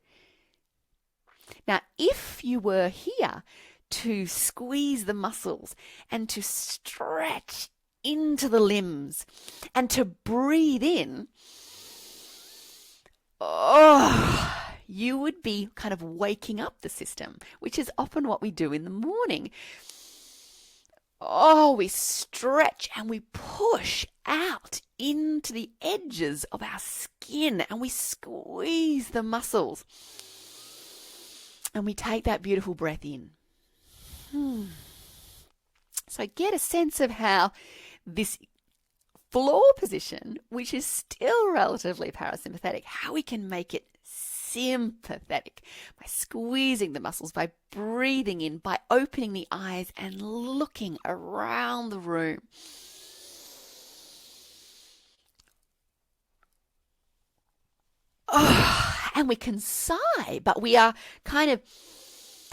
Now, if you were here to squeeze the muscles and to stretch into the limbs and to breathe in, you would be kind of waking up the system, which is often what we do in the morning. We stretch and we push out into the edges of our skin and we squeeze the muscles. And we take that beautiful breath in. So get a sense of how this floor position, which is still relatively parasympathetic, how we can make it sympathetic by squeezing the muscles, by breathing in, by opening the eyes and looking around the room. And we can sigh, but we are kind of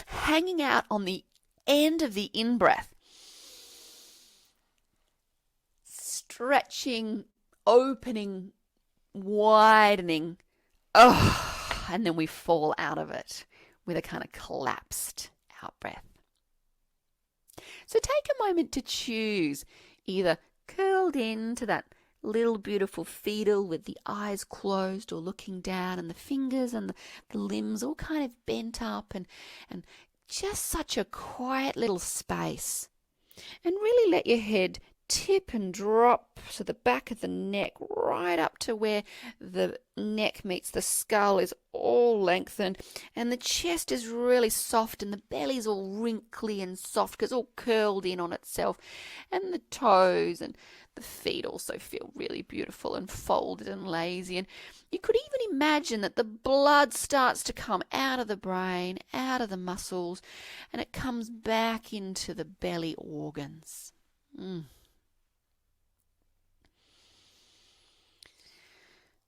hanging out on the end of the in-breath, stretching, opening widening. Oh, and then we fall out of it with a kind of collapsed out breath. So take a moment to choose, either curled into that little beautiful fetal with the eyes closed or looking down, and the fingers and the limbs all kind of bent up, and just such a quiet little space. And really let your head tip and drop to the back of the neck, right up to where the neck meets the skull is all lengthened, and the chest is really soft, and the belly's all wrinkly and soft because it's all curled in on itself, and the toes and the feet also feel really beautiful and folded and lazy. And you could even imagine that the blood starts to come out of the brain, out of the muscles, and it comes back into the belly organs.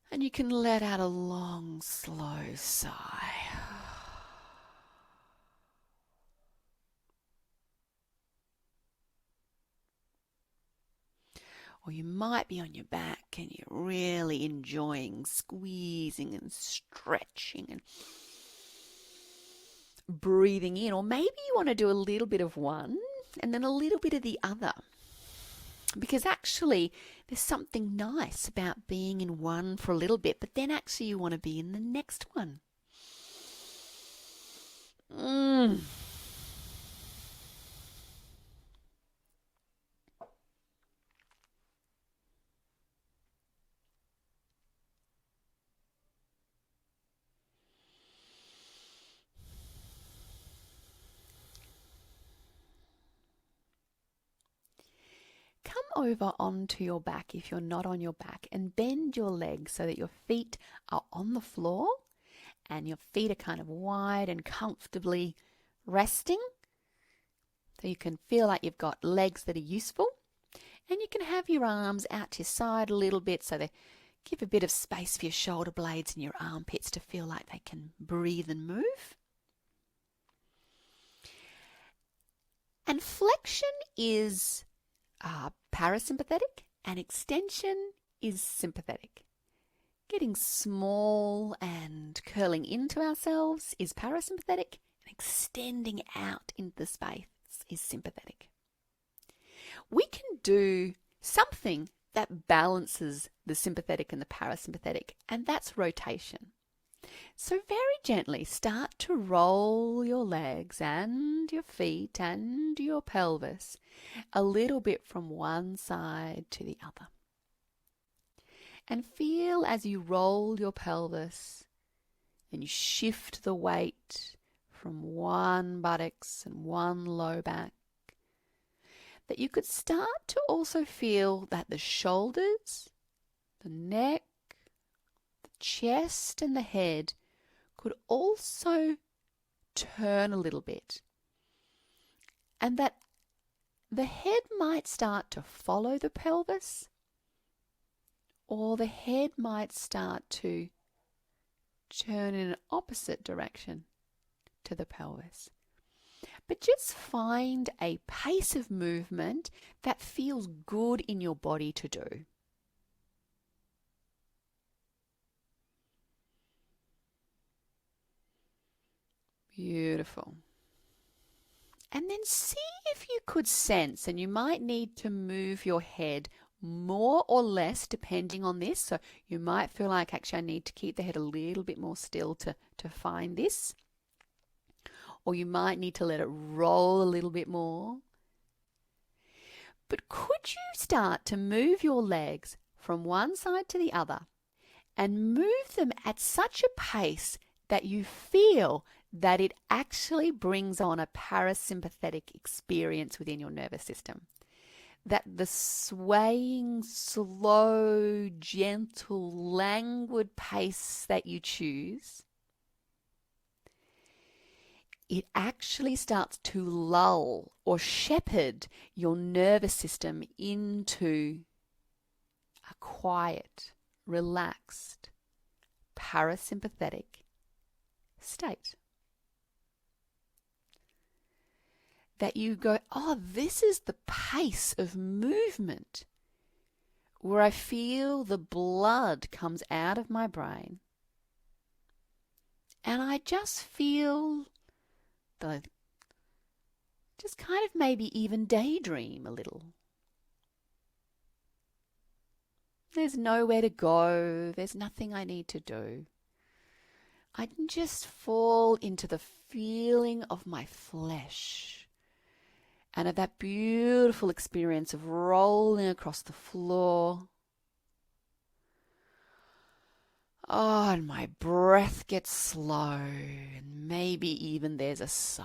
And you can let out a long, slow sigh. Or you might be on your back and you're really enjoying squeezing and stretching and breathing in. Or maybe you want to do a little bit of one and then a little bit of the other. Because actually, there's something nice about being in one for a little bit, but then actually you want to be in the next one. Come over onto your back if you're not on your back, and bend your legs so that your feet are on the floor and your feet are kind of wide and comfortably resting. So you can feel like you've got legs that are useful, and you can have your arms out to your side a little bit so they give a bit of space for your shoulder blades and your armpits to feel like they can breathe and move. And flexion is parasympathetic, and extension is sympathetic. Getting small and curling into ourselves is parasympathetic, and extending out into the space is sympathetic. We can do something that balances the sympathetic and the parasympathetic, and that's rotation. So very gently start to roll your legs and your feet and your pelvis a little bit from one side to the other. And feel as you roll your pelvis and you shift the weight from one buttocks and one low back, that you could start to also feel that the shoulders, the neck, the chest and the head could also turn a little bit, and that the head might start to follow the pelvis, or the head might start to turn in an opposite direction to the pelvis. But just find a pace of movement that feels good in your body to do. Beautiful. And then see if you could sense, and you might need to move your head more or less depending on this. So you might feel like, actually, I need to keep the head a little bit more still to find this. Or you might need to let it roll a little bit more. But could you start to move your legs from one side to the other and move them at such a pace that you feel that it actually brings on a parasympathetic experience within your nervous system? That the swaying, slow, gentle, languid pace that you choose, it actually starts to lull or shepherd your nervous system into a quiet, relaxed, parasympathetic state. That you go, oh, this is the pace of movement where I feel the blood comes out of my brain and I just feel just kind of maybe even daydream a little. There's nowhere to go. There's nothing I need to do. I can just fall into the feeling of my flesh and of that beautiful experience of rolling across the floor. Oh, and my breath gets slow, and maybe even there's a sigh.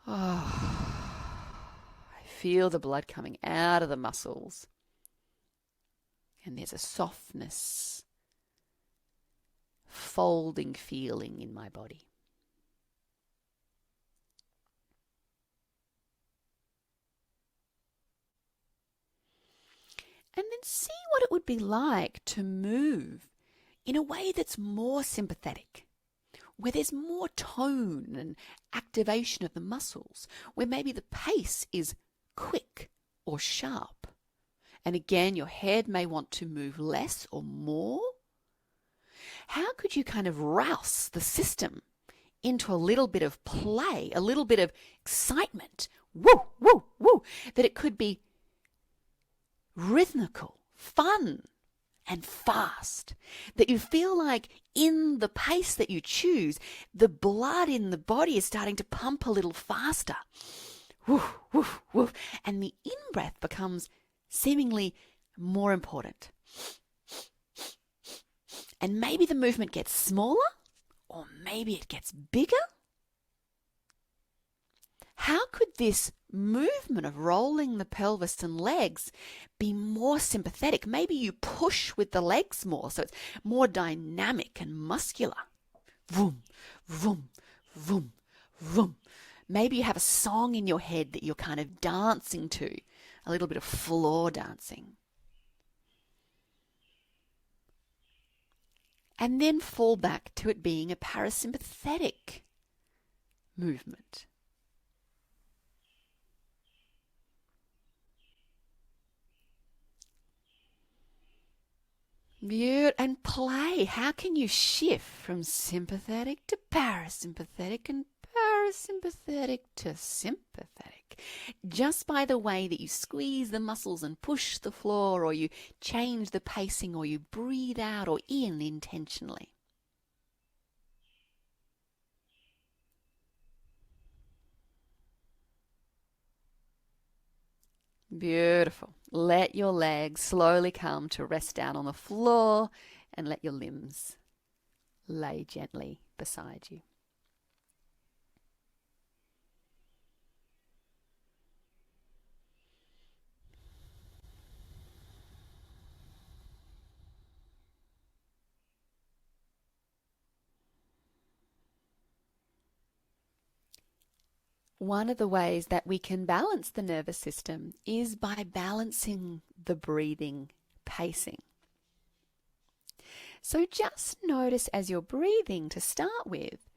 Oh, I feel the blood coming out of the muscles, and there's a softness, folding feeling in my body. And then see what it would be like to move in a way that's more sympathetic, where there's more tone and activation of the muscles, where maybe the pace is quick or sharp. And again, your head may want to move less or more. How could you kind of rouse the system into a little bit of play, a little bit of excitement? Woo, woo, woo. That it could be rhythmical, fun, and fast. That you feel like in the pace that you choose, the blood in the body is starting to pump a little faster. Woof, woof, woof. And the in-breath becomes seemingly more important. And maybe the movement gets smaller, or maybe it gets bigger. How could this movement of rolling the pelvis and legs be more sympathetic? Maybe you push with the legs more, so it's more dynamic and muscular. Vroom, vroom, vroom, vroom. Maybe you have a song in your head that you're kind of dancing to, a little bit of floor dancing. And then fall back to it being a parasympathetic movement. And play. How can you shift from sympathetic to parasympathetic and parasympathetic to sympathetic? Just by the way that you squeeze the muscles and push the floor, or you change the pacing, or you breathe out or in intentionally. Beautiful. Let your legs slowly come to rest down on the floor and let your limbs lay gently beside you. One of the ways that we can balance the nervous system is by balancing the breathing pacing. So just notice as you're breathing to start with,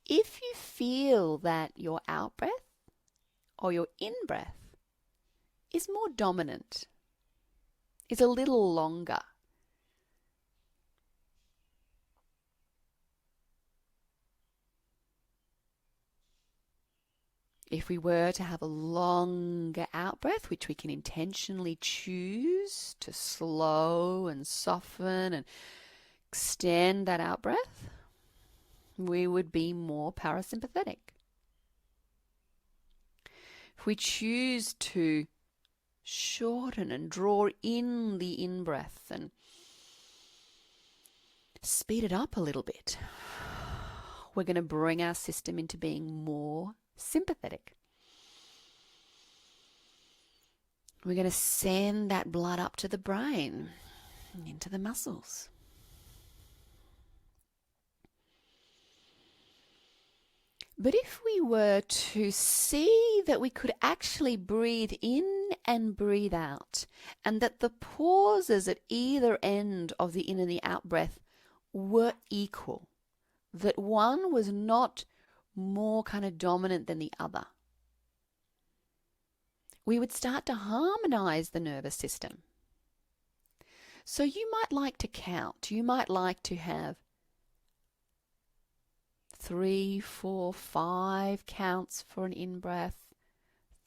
if you feel that your out-breath or your in-breath is more dominant, is a little longer. If we were to have a longer out-breath, which we can intentionally choose to slow and soften and extend that out-breath, we would be more parasympathetic. If we choose to shorten and draw in the in-breath and speed it up a little bit, we're going to bring our system into being more sympathetic. We're going to send that blood up to the brain, into the muscles. But if we were to see that we could actually breathe in and breathe out, and that the pauses at either end of the in and the out breath were equal, that one was not more kind of dominant than the other, we would start to harmonize the nervous system. So you might like to count. You might like to have 3, 4, 5 counts for an in-breath,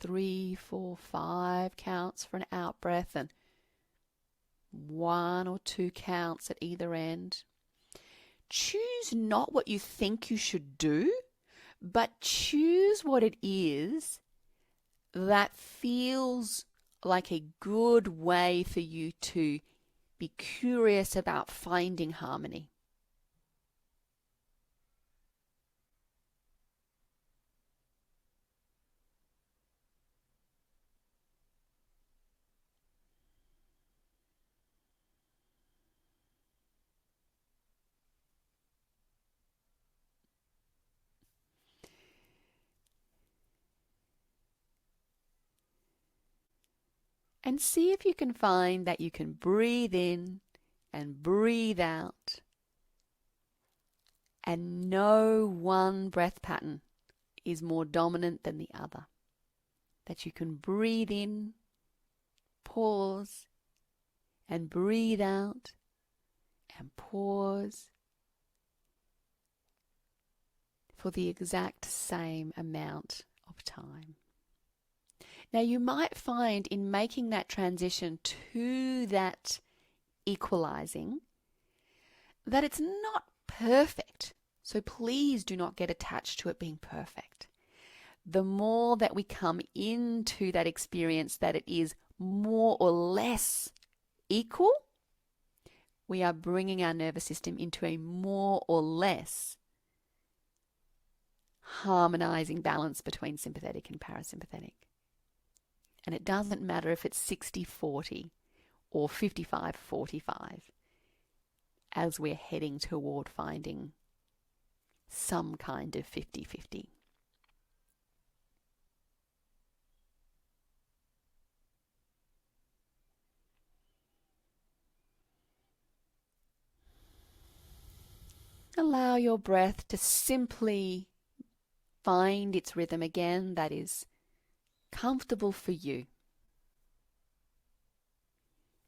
3, 4, 5 counts for an out-breath, and 1 or 2 counts at either end. Choose not what you think you should do, but choose what it is that feels like a good way for you to be curious about finding harmony. And see if you can find that you can breathe in and breathe out, and no one breath pattern is more dominant than the other. That you can breathe in, pause, and breathe out, and pause for the exact same amount of time. Now you might find in making that transition to that equalizing that it's not perfect. So please do not get attached to it being perfect. The more that we come into that experience that it is more or less equal, we are bringing our nervous system into a more or less harmonizing balance between sympathetic and parasympathetic. And it doesn't matter if it's 60-40 or 55-45 as we're heading toward finding some kind of 50-50. Allow your breath to simply find its rhythm again that is comfortable for you,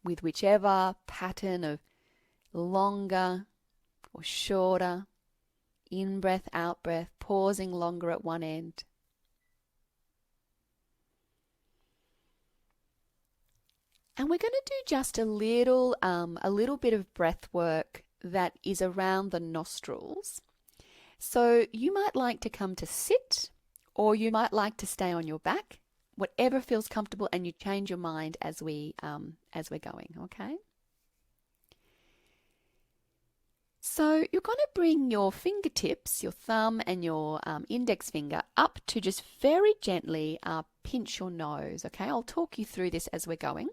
with whichever pattern of longer or shorter, in-breath, out-breath, pausing longer at one end. And we're going to do just a little bit of breath work that is around the nostrils. So you might like to come to sit, or you might like to stay on your back, whatever feels comfortable, and you change your mind as we're going, okay? So you're going to bring your fingertips, your thumb and your index finger, up to just very gently pinch your nose, okay? I'll talk you through this as we're going.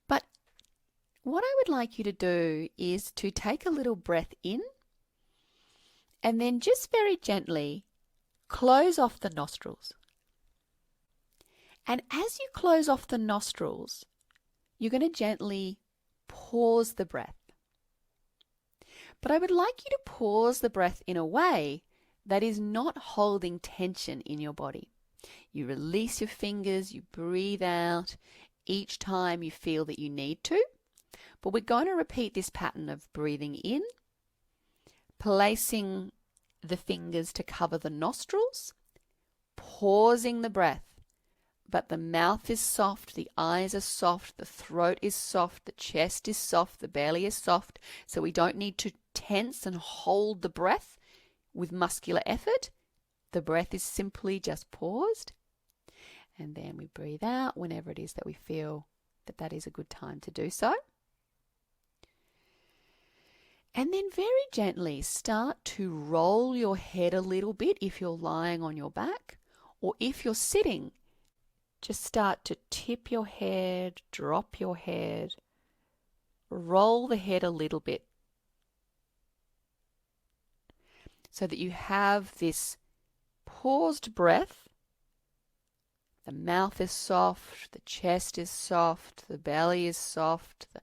But what I would like you to do is to take a little breath in and then just very gently close off the nostrils. And as you close off the nostrils, you're going to gently pause the breath. But I would like you to pause the breath in a way that is not holding tension in your body. You release your fingers, you breathe out each time you feel that you need to. But we're going to repeat this pattern of breathing in, placing the fingers to cover the nostrils, pausing the breath, but the mouth is soft, the eyes are soft, the throat is soft, the chest is soft, the belly is soft, so we don't need to tense and hold the breath with muscular effort. The breath is simply just paused, and then we breathe out whenever it is that we feel that that is a good time to do so. And then very gently start to roll your head a little bit if you're lying on your back, or if you're sitting, just start to tip your head, drop your head, roll the head a little bit so that you have this paused breath. The mouth is soft, the chest is soft, the belly is soft, the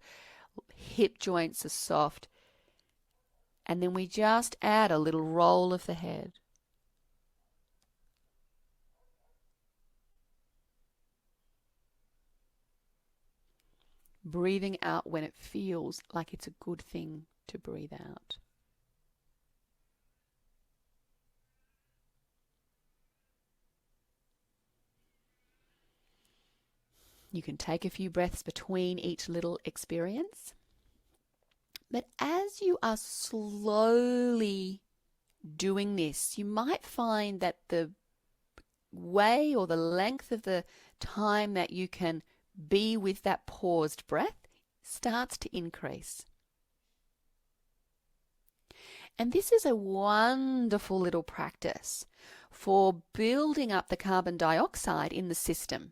hip joints are soft. And then we just add a little roll of the head. breathing out when it feels like it's a good thing to breathe out. You can take a few breaths between each little experience. But as you are slowly doing this, you might find that the way or the length of the time that you can be with that paused breath starts to increase. And this is a wonderful little practice for building up the carbon dioxide in the system.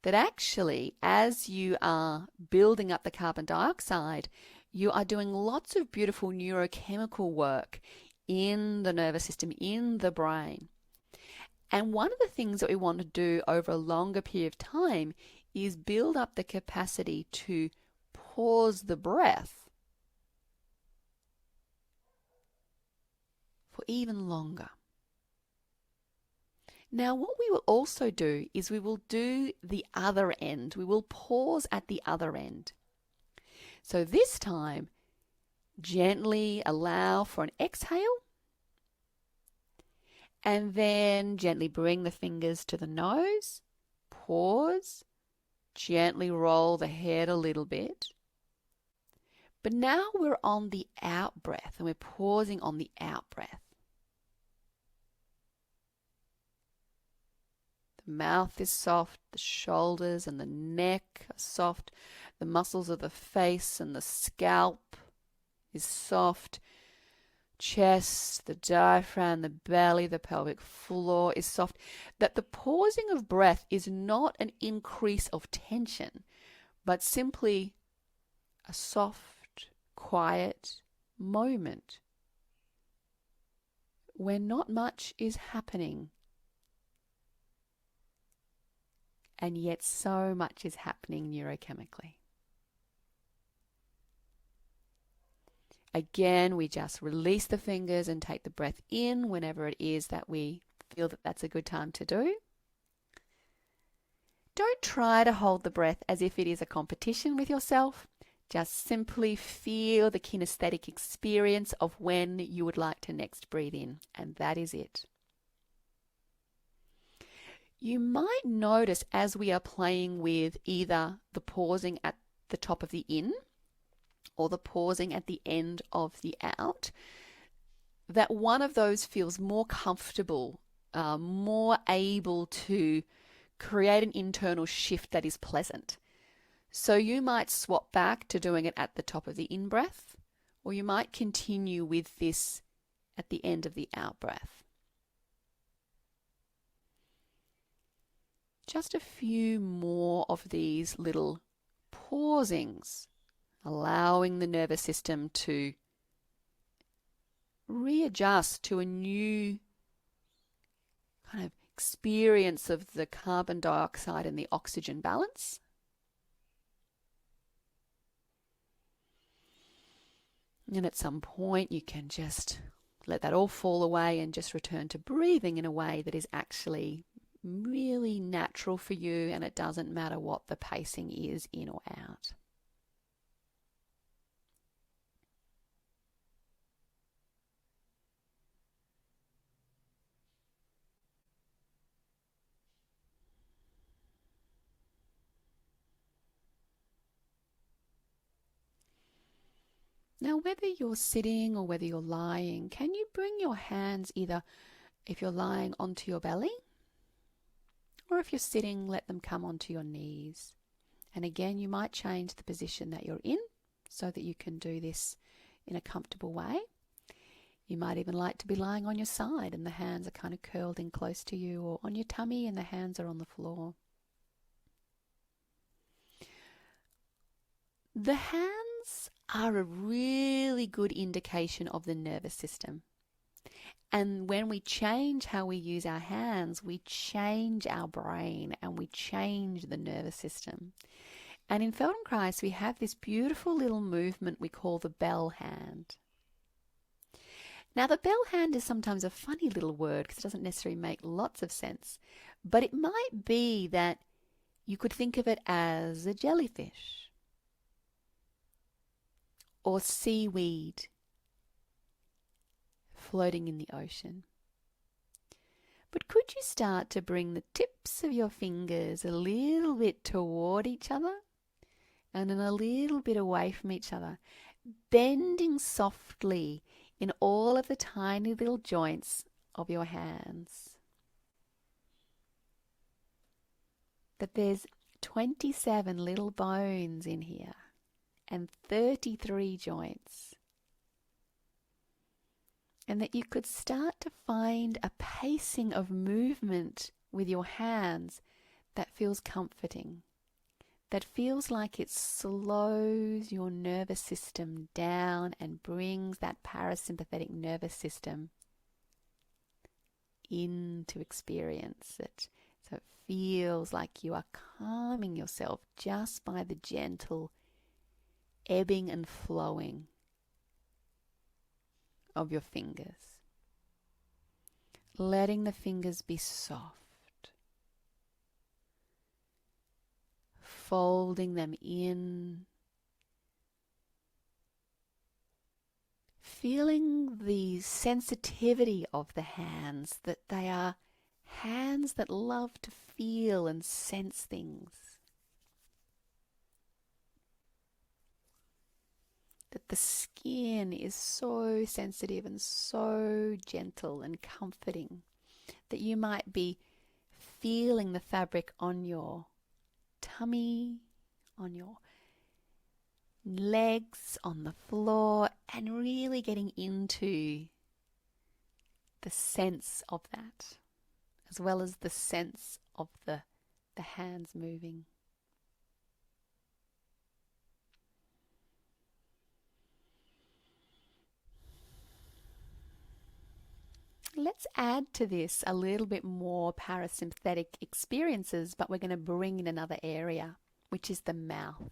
That actually, as you are building up the carbon dioxide, you are doing lots of beautiful neurochemical work in the nervous system, in the brain. And one of the things that we want to do over a longer period of time is build up the capacity to pause the breath for even longer. Now, what we will also do is we will do the other end. We will pause at the other end. So this time, gently allow for an exhale, and then gently bring the fingers to the nose, pause, gently roll the head a little bit. But now we're on the out breath, and we're pausing on the out breath. The mouth is soft, the shoulders and the neck are soft, the muscles of the face and the scalp is soft, chest, the diaphragm, the belly, the pelvic floor is soft. That the pausing of breath is not an increase of tension, but simply a soft, quiet moment where not much is happening. And yet so much is happening neurochemically. Again, we just release the fingers and take the breath in whenever it is that we feel that that's a good time to do. Don't try to hold the breath as if it is a competition with yourself. Just simply feel the kinesthetic experience of when you would like to next breathe in, and that is it. You might notice as we are playing with either the pausing at the top of the in or the pausing at the end of the out, that one of those feels more comfortable, more able to create an internal shift that is pleasant. So you might swap back to doing it at the top of the in breath, or you might continue with this at the end of the out breath. Just a few more of these little pausings, allowing the nervous system to readjust to a new kind of experience of the carbon dioxide and the oxygen balance. And at some point you can just let that all fall away and just return to breathing in a way that is actually really natural for you, and it doesn't matter what the pacing is, in or out. Now, whether you're sitting or whether you're lying, can you bring your hands either, if you're lying, onto your belly, or if you're sitting, let them come onto your knees. And again, you might change the position that you're in so that you can do this in a comfortable way. You might even like to be lying on your side and the hands are kind of curled in close to you, or on your tummy and the hands are on the floor. The hands are a really good indication of the nervous system. And when we change how we use our hands, we change our brain and we change the nervous system. And in Feldenkrais, we have this beautiful little movement we call the bell hand. Now, the bell hand is sometimes a funny little word because it doesn't necessarily make lots of sense. But it might be that You could think of it as a jellyfish or seaweed floating in the ocean. But could you start to bring the tips of your fingers a little bit toward each other and then a little bit away from each other, bending softly in all of the tiny little joints of your hands? That there's 27 little bones in here and 33 joints. And that you could start to find a pacing of movement with your hands that feels comforting, that feels like it slows your nervous system down and brings that parasympathetic nervous system into experience it. So it feels like you are calming yourself just by the gentle ebbing and flowing of your fingers. Letting the fingers be soft. Folding them in. Feeling the sensitivity of the hands, that they are hands that love to feel and sense things. That the skin is so sensitive and so gentle and comforting that you might be feeling the fabric on your tummy, on your legs, on the floor, and really getting into the sense of that, as well as the sense of the hands moving. Let's add to this a little bit more parasympathetic experiences, but we're going to bring in another area, which is the mouth.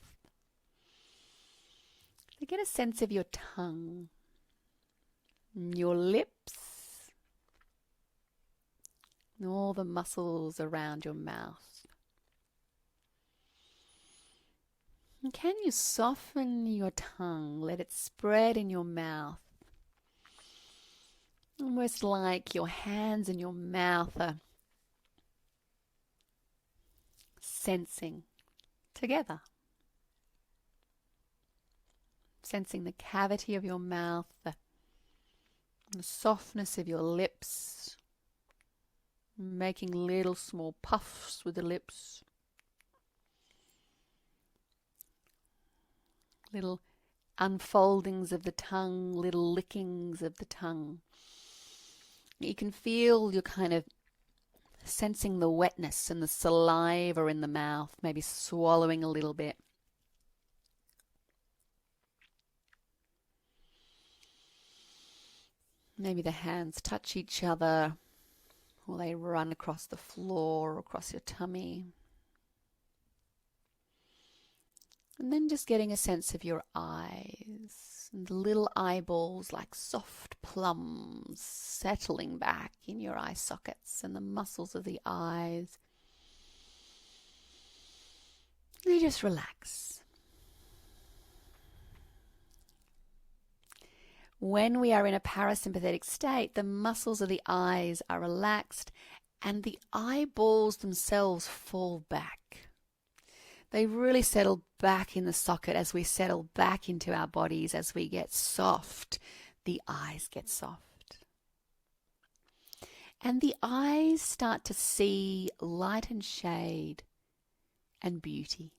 So get a sense of your tongue, your lips, and all the muscles around your mouth. And can you soften your tongue, let it spread in your mouth? Almost like your hands and your mouth are sensing together. Sensing the cavity of your mouth, the softness of your lips, making little small puffs with the lips, little unfoldings of the tongue, little lickings of the tongue. You can feel you're kind of sensing the wetness and the saliva in the mouth, maybe swallowing a little bit. Maybe the hands touch each other, or they run across the floor or across your tummy. And then just getting a sense of your eyes, and the little eyeballs like soft plums settling back in your eye sockets, and the muscles of the eyes. They just relax. When we are in a parasympathetic state, the muscles of the eyes are relaxed and the eyeballs themselves fall back. They really settle back in the socket as we settle back into our bodies. As we get soft, the eyes get soft. And the eyes start to see light and shade and beauty.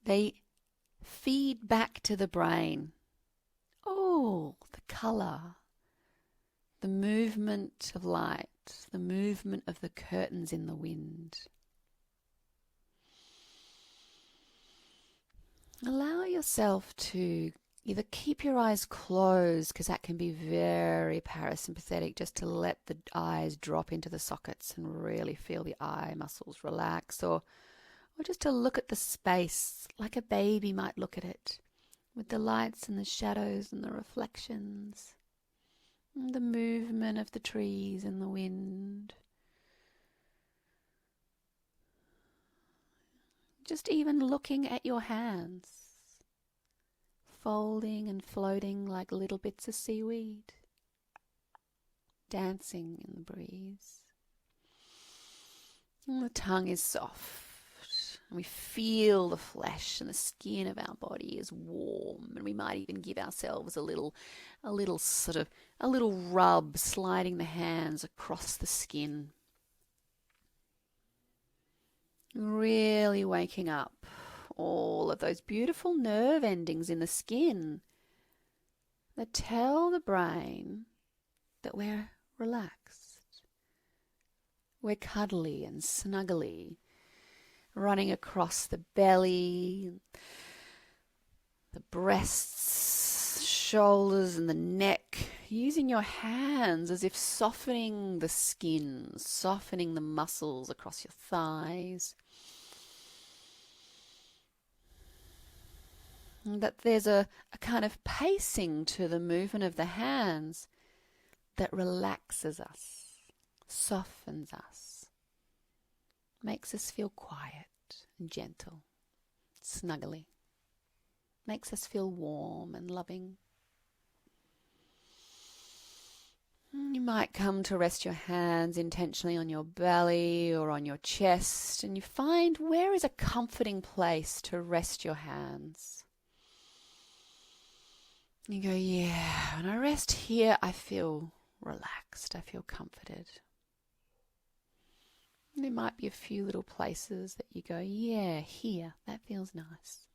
They feed back to the brain. Oh, the colour, the movement of light, the movement of the curtains in the wind. Allow yourself to either keep your eyes closed, because that can be very parasympathetic, just to let the eyes drop into the sockets and really feel the eye muscles relax, or just to look at the space like a baby might look at it, with the lights and the shadows and the reflections, and the movement of the trees and the wind. Just even looking at your hands, folding and floating like little bits of seaweed, dancing in the breeze. And the tongue is soft. And we feel the flesh and the skin of our body is warm, and we might even give ourselves a little rub, sliding the hands across the skin. Really waking up all of those beautiful nerve endings in the skin that tell the brain that we're relaxed. We're cuddly and snuggly, running across the belly, the breasts, shoulders and the neck, using your hands as if softening the skin, softening the muscles across your thighs. And that there's a kind of pacing to the movement of the hands that relaxes us, softens us, makes us feel quiet and gentle, snuggly, makes us feel warm and loving. You might come to rest your hands intentionally on your belly or on your chest, and you find where is a comforting place to rest your hands. You go, yeah, when I rest here, I feel relaxed, I feel comforted. There might be a few little places that you go, yeah, here, that feels nice.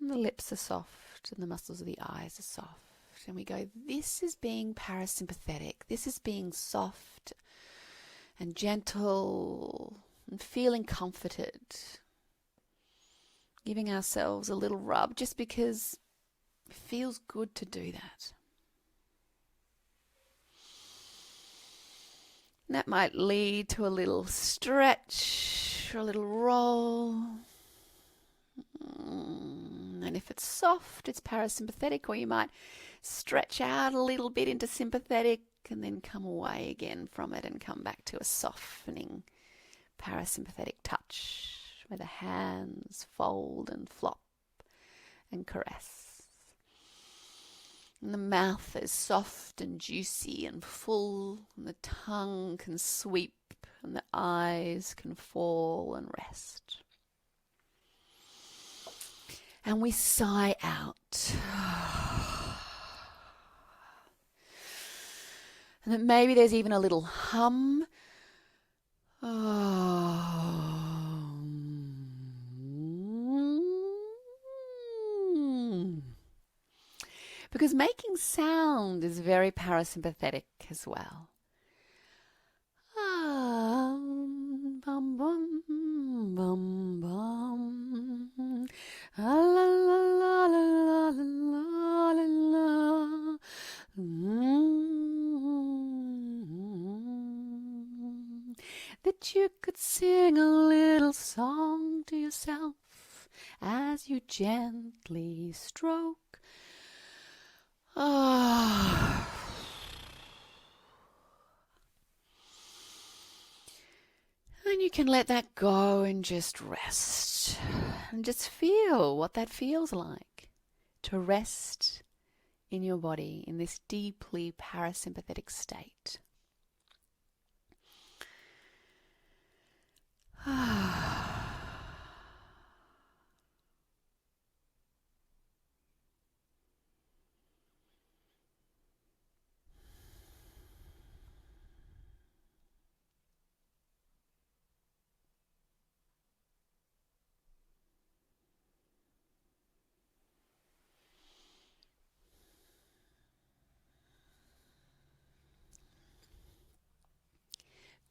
And the lips are soft and the muscles of the eyes are soft. And we go, this is being parasympathetic. This is being soft and gentle and feeling comforted. Giving ourselves a little rub just because it feels good to do that. And that might lead to a little stretch or a little roll. And if it's soft, it's parasympathetic, or you might stretch out a little bit into sympathetic and then come away again from it and come back to a softening parasympathetic touch where the hands fold and flop and caress. And the mouth is soft and juicy and full, and the tongue can sweep and the eyes can fall and rest. And we sigh out. And then maybe there's even a little hum. Because making sound is very parasympathetic as well. Bum bum bum bum. La la la la la la la. That you could sing a little song to yourself as you gently stroke. And you can let that go and just rest. And just feel what that feels like to rest in your body in this deeply parasympathetic state.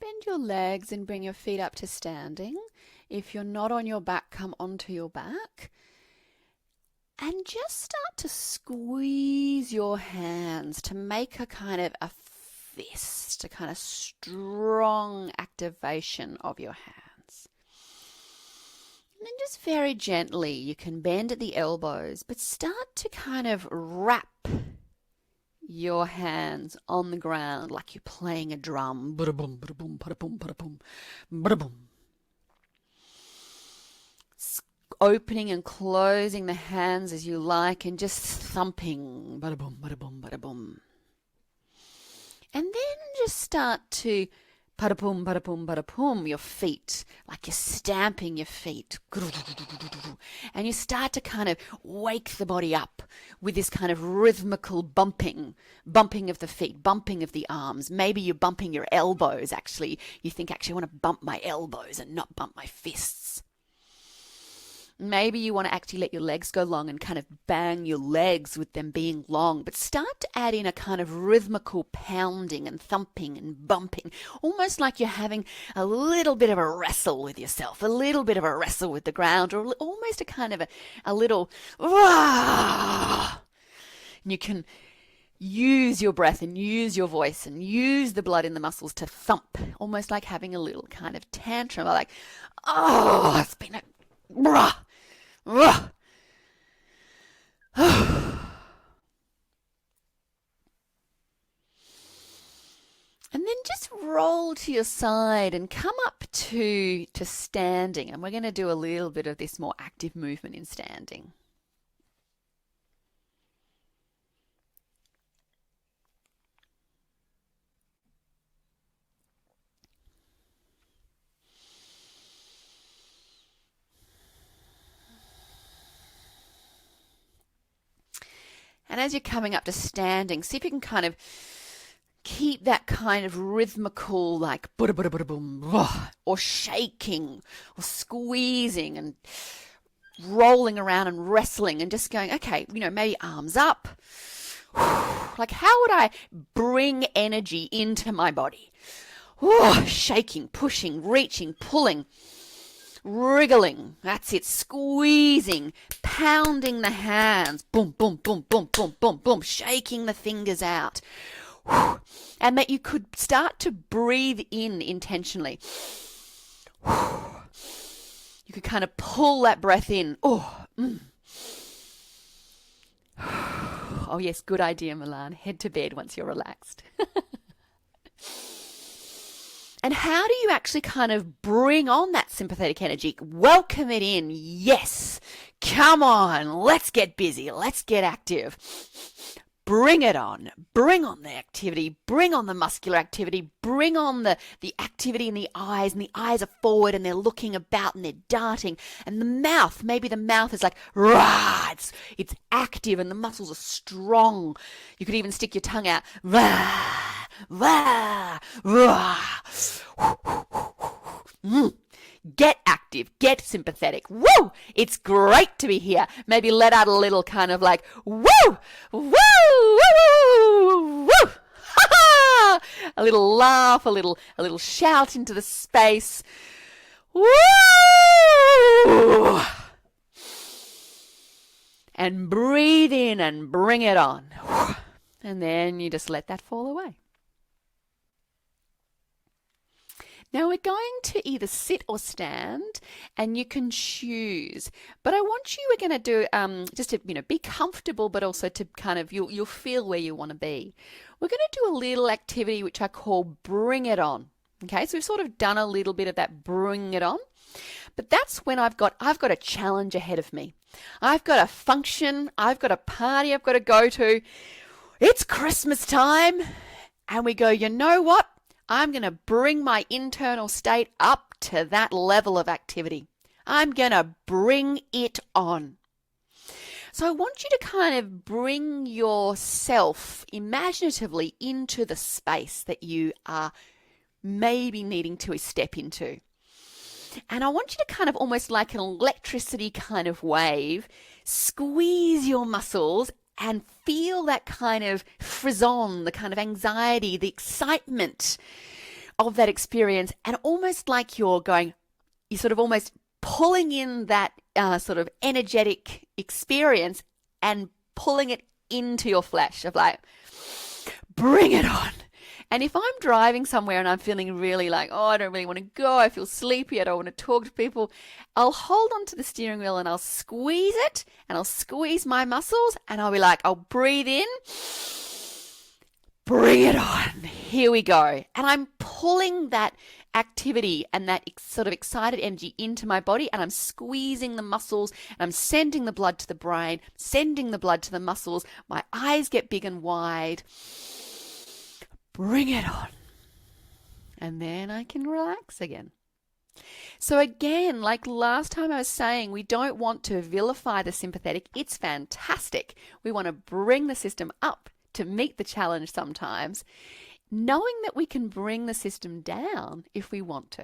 Bend your legs and bring your feet up to standing. If you're not on your back, come onto your back. And just start to squeeze your hands to make a kind of a fist, a kind of strong activation of your hands. And then just very gently, you can bend at the elbows, but start to kind of wrap your hands on the ground like you're playing a drum. Ba-da-boom, ba-da-boom, ba-da-boom, ba-da-boom, ba-da-boom. opening and closing the hands as you like and just thumping. Bada boom, bada boom, bada boom. And then just start to bada boom, your feet, like you're stamping your feet. And you start to kind of wake the body up with this kind of rhythmical bumping of the feet, bumping of the arms. Maybe you're bumping your elbows, actually. You think, actually, I want to bump my elbows and not bump my fists. Maybe you want to actually let your legs go long and kind of bang your legs with them being long, but start to add in a kind of rhythmical pounding and thumping and bumping, almost like you're having a little bit of a wrestle with yourself, a little bit of a wrestle with the ground, or almost a kind of a little, and you can use your breath and use your voice and use the blood in the muscles to thump, almost like having a little kind of tantrum, like, oh, it's been a and then just roll to your side and come up to standing. And we're going to do a little bit of this more active movement in standing. And as you're coming up to standing, see if you can kind of keep that kind of rhythmical, like bada bada bada boom, or shaking, or squeezing, and rolling around and wrestling, and just going, okay, maybe arms up. Like, how would I bring energy into my body? Shaking, pushing, reaching, pulling. Wriggling, that's it, squeezing, pounding the hands, boom, boom, boom, boom, boom, boom, boom, shaking the fingers out. And that you could start to breathe in intentionally. You could kind of pull that breath in. Oh, yes, good idea, Milan. Head to bed once you're relaxed. And how do you actually kind of bring on that sympathetic energy? Welcome it in. Yes. Come on. Let's get busy. Let's get active. Bring it on. Bring on the activity. Bring on the muscular activity. Bring on the activity in the eyes. And the eyes are forward and they're looking about and they're darting. And the mouth, maybe the mouth is like, rah, it's active and the muscles are strong. You could even stick your tongue out. Rah. Rah, rah. Get active, get sympathetic. Woo! It's great to be here. Maybe let out a little kind of like, woo! Woo! Woo! Woo! Ha ha! A little laugh, a little shout into the space. Woo! And breathe in and bring it on. And then you just let that fall away. Now we're going to either sit or stand, and you can choose. But we're going to do just to be comfortable, but also to kind of you'll feel where you want to be. We're going to do a little activity which I call bring it on. Okay, so we've sort of done a little bit of that bring it on, but that's when I've got a challenge ahead of me. I've got a function, I've got a party I've got to go to. It's Christmas time, and we go, you know what? I'm going to bring my internal state up to that level of activity. I'm going to bring it on. So I want you to kind of bring yourself imaginatively into the space that you are maybe needing to step into. And I want you to kind of almost like an electricity kind of wave, squeeze your muscles and feel that kind of frisson, the kind of anxiety, the excitement of that experience, and almost like you're sort of almost pulling in that sort of energetic experience and pulling it into your flesh of like, bring it on. And if I'm driving somewhere and I'm feeling really like, oh, I don't really want to go, I feel sleepy, I don't want to talk to people, I'll hold on to the steering wheel and I'll squeeze it and I'll squeeze my muscles and I'll be like, I'll breathe in, bring it on, here we go. And I'm pulling that activity and that sort of excited energy into my body, and I'm squeezing the muscles, and I'm sending the blood to the brain, sending the blood to the muscles. My eyes get big and wide. Bring it on. And then I can relax again. So again, like last time I was saying, we don't want to vilify the sympathetic. It's fantastic. We want to bring the system up to meet the challenge sometimes, knowing that we can bring the system down if we want to.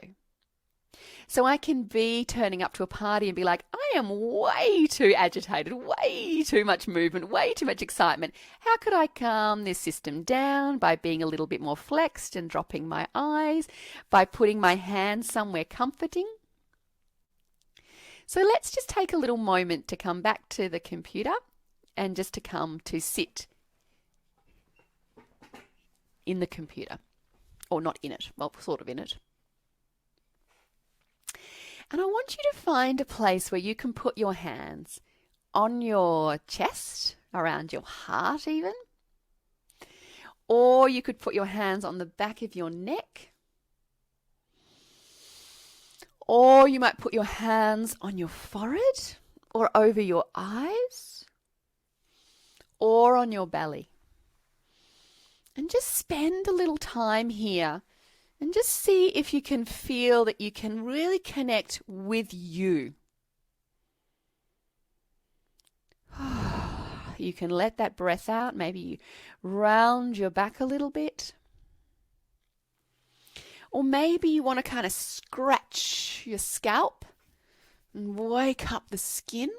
So I can be turning up to a party and be like, I am way too agitated, way too much movement, way too much excitement. How could I calm this system down? By being a little bit more flexed and dropping my eyes, by putting my hands somewhere comforting. So let's just take a little moment to come back to the computer and just to come to sit in the computer, or not in it, well, sort of in it. And I want you to find a place where you can put your hands on your chest, around your heart even. Or you could put your hands on the back of your neck. Or you might put your hands on your forehead or over your eyes or on your belly. And just spend a little time here and just see if you can feel that you can really connect with you. You can let that breath out. Maybe you round your back a little bit. Or maybe you want to kind of scratch your scalp and wake up the skin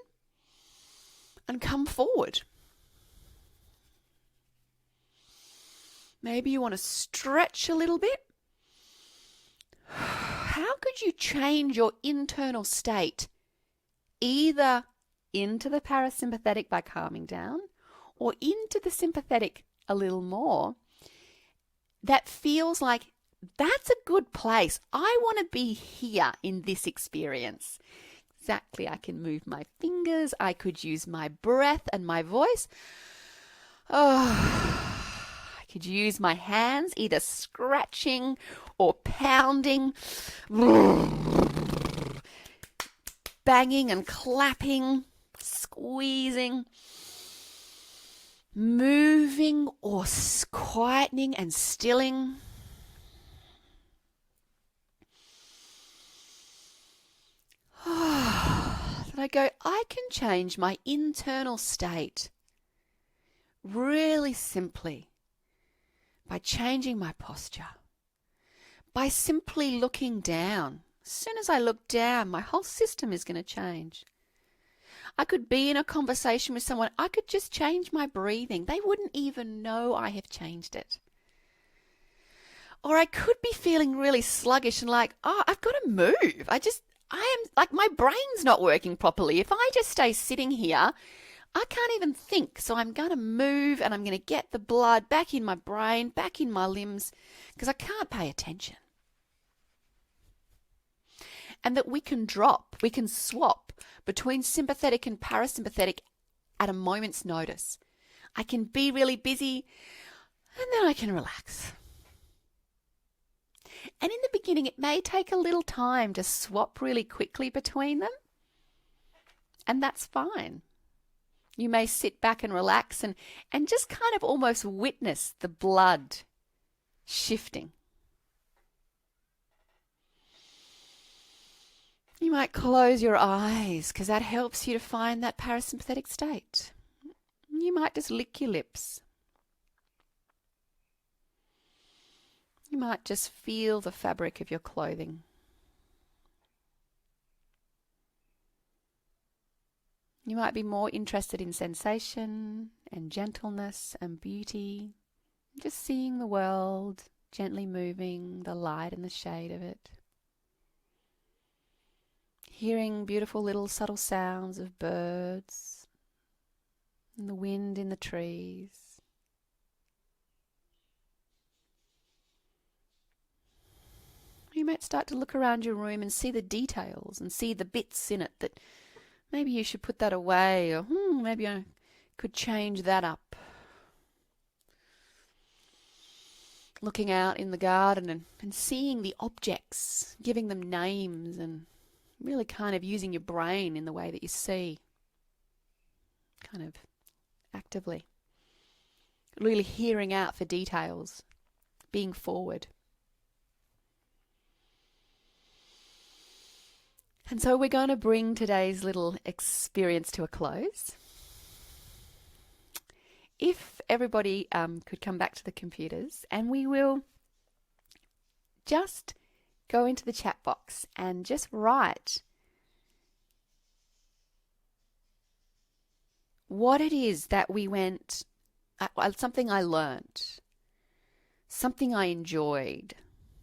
and come forward. Maybe you want to stretch a little bit. How could you change your internal state either into the parasympathetic by calming down or into the sympathetic a little more that feels like that's a good place. I want to be here in this experience. Exactly. I can move my fingers. I could use my breath and my voice. I could use my hands, either scratching or pounding, banging and clapping, squeezing, moving or quietening and stilling. That I go, I can change my internal state really simply by changing my posture, by simply looking down. As soon as I look down, my whole system is going to change. I could be in a conversation with someone. I could just change my breathing. They wouldn't even know I have changed it. Or I could be feeling really sluggish and like, oh, I've got to move. I am like, my brain's not working properly. If I just stay sitting here, I can't even think. So I'm going to move and I'm going to get the blood back in my brain, back in my limbs, because I can't pay attention. And that we can swap between sympathetic and parasympathetic at a moment's notice. I can be really busy and then I can relax. And in the beginning, it may take a little time to swap really quickly between them. And that's fine. You may sit back and relax and just kind of almost witness the blood shifting. You might close your eyes because that helps you to find that parasympathetic state. You might just lick your lips. You might just feel the fabric of your clothing. You might be more interested in sensation and gentleness and beauty, just seeing the world, gently moving, the light and the shade of it. Hearing beautiful little subtle sounds of birds and the wind in the trees. You might start to look around your room and see the details and see the bits in it that maybe you should put that away, or maybe I could change that up. looking out in the garden and seeing the objects, giving them names, and really kind of using your brain in the way that you see, kind of actively. Really hearing out for details, being forward. And so we're going to bring today's little experience to a close. If everybody could come back to the computers, and we will just go into the chat box and just write what it is that we went, something I learned, something I enjoyed,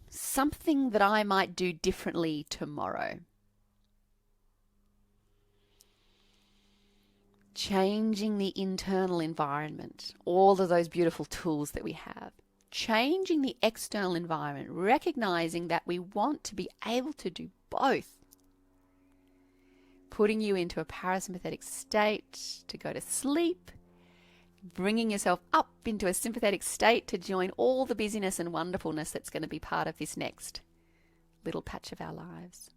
something that I might do differently tomorrow. Changing the internal environment, all of those beautiful tools that we have. Changing the external environment, recognizing that we want to be able to do both. Putting you into a parasympathetic state to go to sleep, bringing yourself up into a sympathetic state to join all the busyness and wonderfulness that's going to be part of this next little patch of our lives.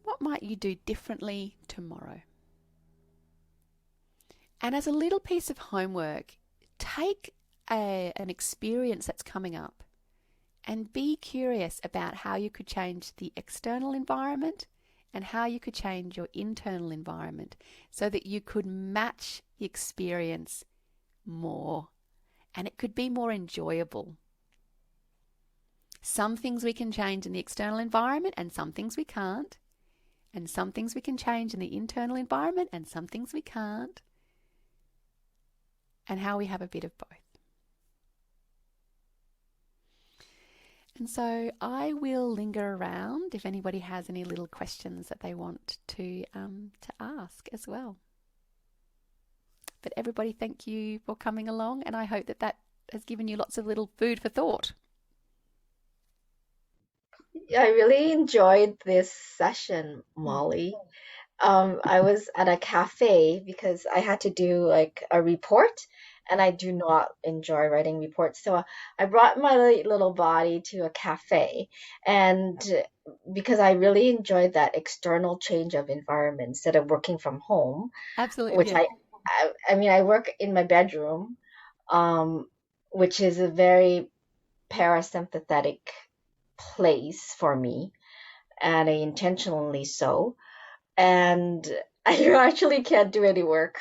What might you do differently tomorrow? And as a little piece of homework, take an experience that's coming up and be curious about how you could change the external environment and how you could change your internal environment so that you could match the experience more and it could be more enjoyable. Some things we can change in the external environment and some things we can't. And some things we can change in the internal environment and some things we can't. And how we have a bit of both. And so I will linger around if anybody has any little questions that they want to ask as well. But everybody, thank you for coming along, and I hope that has given you lots of little food for thought. I really enjoyed this session, Molly. I was at a cafe because I had to do like a report, and I do not enjoy writing reports. So I brought my little body to a cafe, and because I really enjoyed that external change of environment instead of working from home, Absolutely, which yeah. I mean, I work in my bedroom, um, which is a very parasympathetic place for me, and I intentionally so. And I actually can't do any work,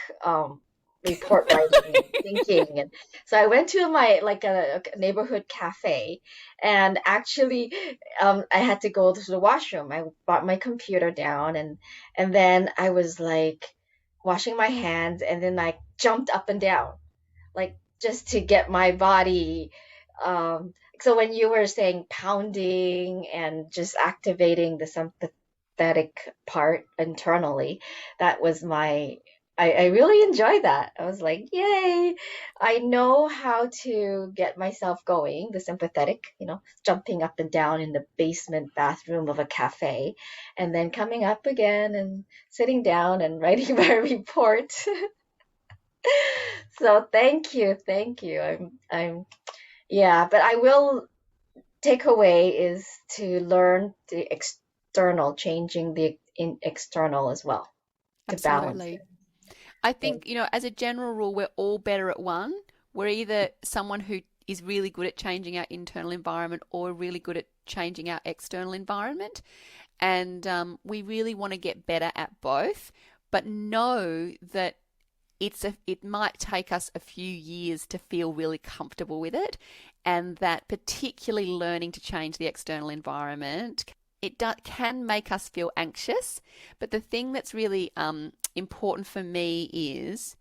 report writing, thinking. And so I went to my like a neighborhood cafe, and actually, I had to go to the washroom. I brought my computer down, and then I was like washing my hands, and then I jumped up and down, like just to get my body. So when you were saying pounding and just activating the sympathetic part internally, that was I really enjoyed that. I was like, yay, I know how to get myself going, the sympathetic, jumping up and down in the basement bathroom of a cafe, and then coming up again and sitting down and writing my report. So thank you. Yeah, but I will take away is to learn the external, changing the external as well to balance Absolutely. it. I Thank think, as a general rule, we're all better at one. We're either someone who is really good at changing our internal environment or really good at changing our external environment. And we really want to get better at both, but know that it might take us a few years to feel really comfortable with it, and that particularly learning to change the external environment, can make us feel anxious. But the thing that's really important for me is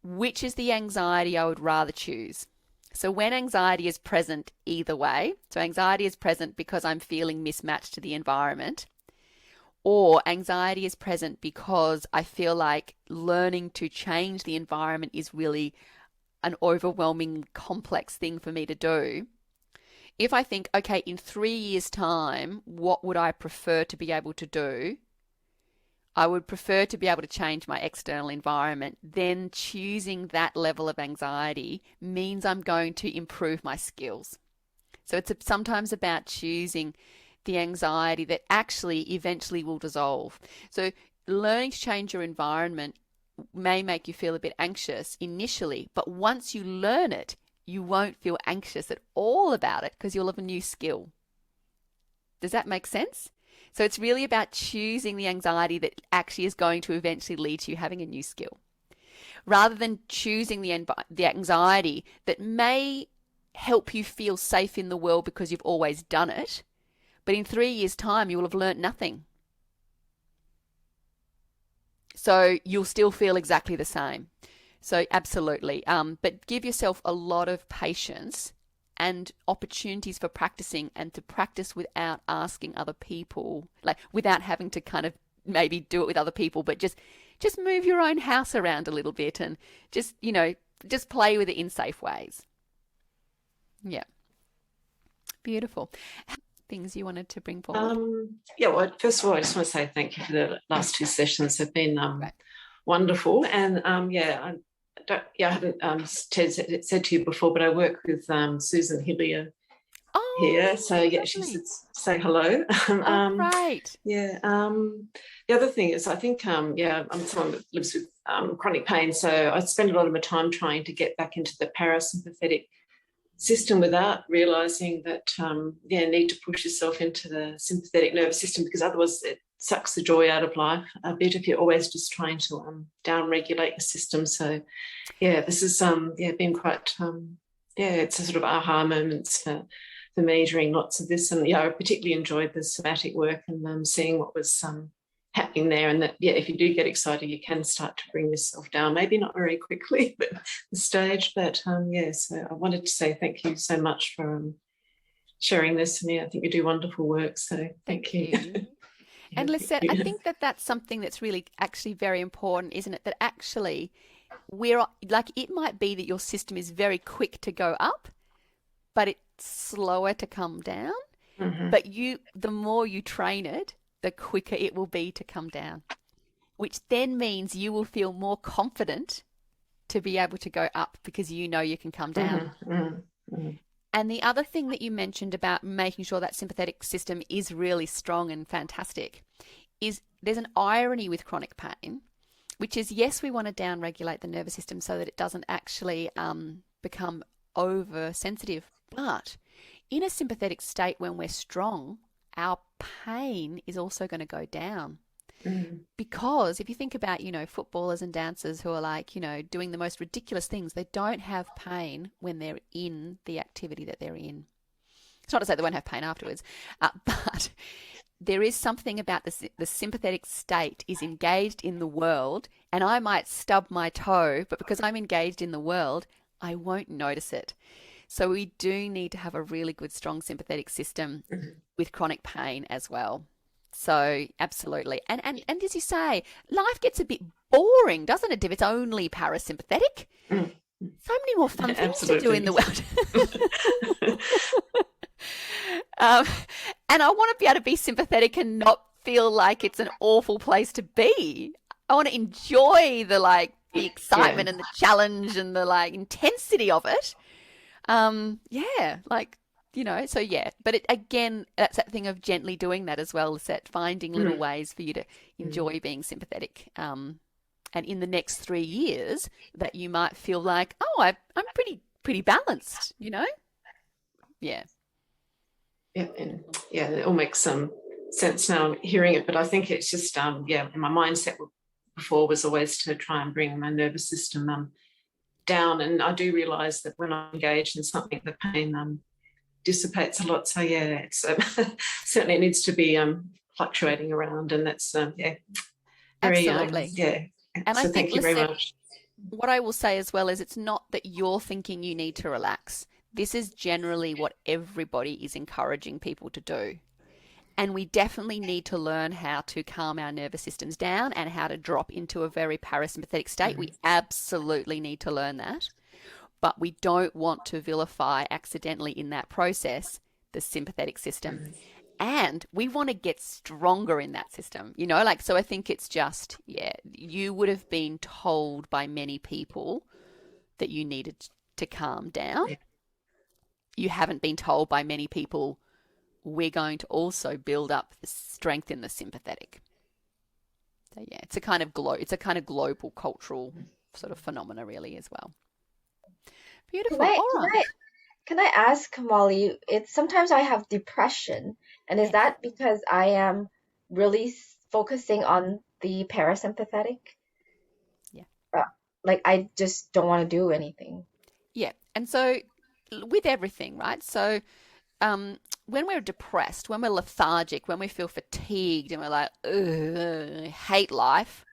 which is the anxiety I would rather choose. So when anxiety is present either way, so anxiety is present because I'm feeling mismatched to the environment, or anxiety is present because I feel like learning to change the environment is really an overwhelming, complex thing for me to do. If I think, okay, in 3 years' time, what would I prefer to be able to do? I would prefer to be able to change my external environment. Then choosing that level of anxiety means I'm going to improve my skills. So it's sometimes about choosing the anxiety that actually eventually will dissolve. So learning to change your environment may make you feel a bit anxious initially, but once you learn it, you won't feel anxious at all about it because you'll have a new skill. Does that make sense? So it's really about choosing the anxiety that actually is going to eventually lead to you having a new skill, rather than choosing the anxiety that may help you feel safe in the world because you've always done it, but in 3 years' time you will have learnt nothing. So you'll still feel exactly the same. So absolutely. But give yourself a lot of patience and opportunities for practicing, and to practice without asking other people, like without having to kind of maybe do it with other people, but just move your own house around a little bit and just play with it in safe ways. Yeah. Beautiful. Things you wanted to bring forward? Yeah, well, first of all, I just want to say thank you for the last two sessions. Have been Right. wonderful. And I haven't said to you before, but I work with Susan Hillier here. Oh, So yeah, she lovely. said say hello. Oh, great. Yeah. The other thing is, I think I'm someone that lives with chronic pain, so I spend a lot of my time trying to get back into the parasympathetic system without realizing that need to push yourself into the sympathetic nervous system, because otherwise it sucks the joy out of life a bit if you're always just trying to down regulate the system. So yeah, this has been quite it's a sort of aha moments for me during lots of this. And I particularly enjoyed the somatic work and seeing what was happening there, and that if you do get excited, you can start to bring yourself down, maybe not very quickly but the stage. But so I wanted to say thank you so much for sharing this, and I think you do wonderful work, so thank you. And Lisette, I you. think that that's something that's really actually very important, isn't it? That actually we're like, it might be that your system is very quick to go up, but it's slower to come down. Mm-hmm. But the more you train it, the quicker it will be to come down, which then means you will feel more confident to be able to go up because you know you can come down. Mm-hmm. Mm-hmm. And the other thing that you mentioned about making sure that sympathetic system is really strong and fantastic is there's an irony with chronic pain, which is, yes, we want to down regulate the nervous system so that it doesn't actually become oversensitive. But in a sympathetic state, when we're strong, our pain is also going to go down. Mm-hmm. Because if you think about, footballers and dancers who are like, doing the most ridiculous things, they don't have pain when they're in the activity that they're in. It's not to say they won't have pain afterwards, but there is something about the sympathetic state is engaged in the world, and I might stub my toe, but because I'm engaged in the world, I won't notice it. So we do need to have a really good, strong sympathetic system with chronic pain as well. So absolutely. And as you say, life gets a bit boring, doesn't it, if it's only parasympathetic? Mm. So many more fun things to do Absolutely. in the world. And I want to be able to be sympathetic and not feel like it's an awful place to be. I want to enjoy the excitement and the challenge and the intensity of it. But again, that's that thing of gently doing that as well, Lisette, finding little ways for you to enjoy being sympathetic. And in the next 3 years that you might feel like, oh, I'm pretty balanced, Yeah. Yeah, it all makes some sense now hearing it, but I think it's just my mindset before was always to try and bring my nervous system down, and I do realise that when I'm engaged in something, the pain dissipates a lot. So it's certainly it needs to be fluctuating around, and that's very Absolutely. And So I think, thank you very Lisette, much. what I will say as well is it's not that you're thinking you need to relax. This is generally what everybody is encouraging people to do. And we definitely need to learn how to calm our nervous systems down and how to drop into a very parasympathetic state. We absolutely need to learn that. But we don't want to vilify accidentally in that process the sympathetic system. And we want to get stronger in that system, you know, like, so I think it's just, yeah, you would have been told by many people that you needed to calm down. You haven't been told by many people, we're going to also build up the strength in the sympathetic. So yeah, it's a kind of global cultural sort of phenomena really as well. Can Beautiful. I All can I right. can I ask Molly? It's sometimes I have depression, and is Yes. that because I am really focusing on the parasympathetic? Yeah. Uh, like I just don't want to do anything. Yeah. And so with everything, right? So when we're depressed, when we're lethargic, when we feel fatigued and we're like, ugh, I hate life,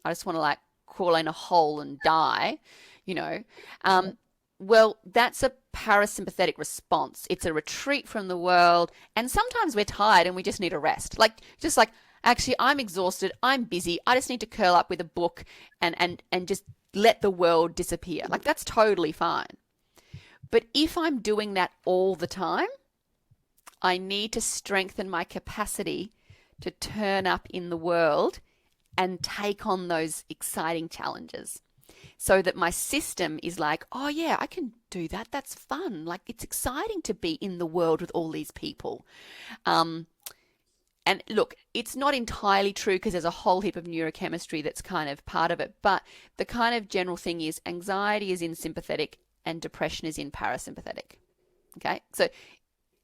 I just want to like crawl in a hole and die, you know, um, well, that's a parasympathetic response. It's a retreat from the world. And sometimes we're tired and we just need a rest. Like, just like, actually, I'm exhausted. I'm busy. I just need to curl up with a book and just let the world disappear. Like, that's totally fine. But if I'm doing that all the time, I need to strengthen my capacity to turn up in the world and take on those exciting challenges so that my system is like, oh, yeah, I can do that. That's fun. Like, it's exciting to be in the world with all these people. Um, and look, it's not entirely true because there's a whole heap of neurochemistry that's kind of part of it. But the kind of general thing is anxiety is in sympathetic and depression is in parasympathetic. Okay. So,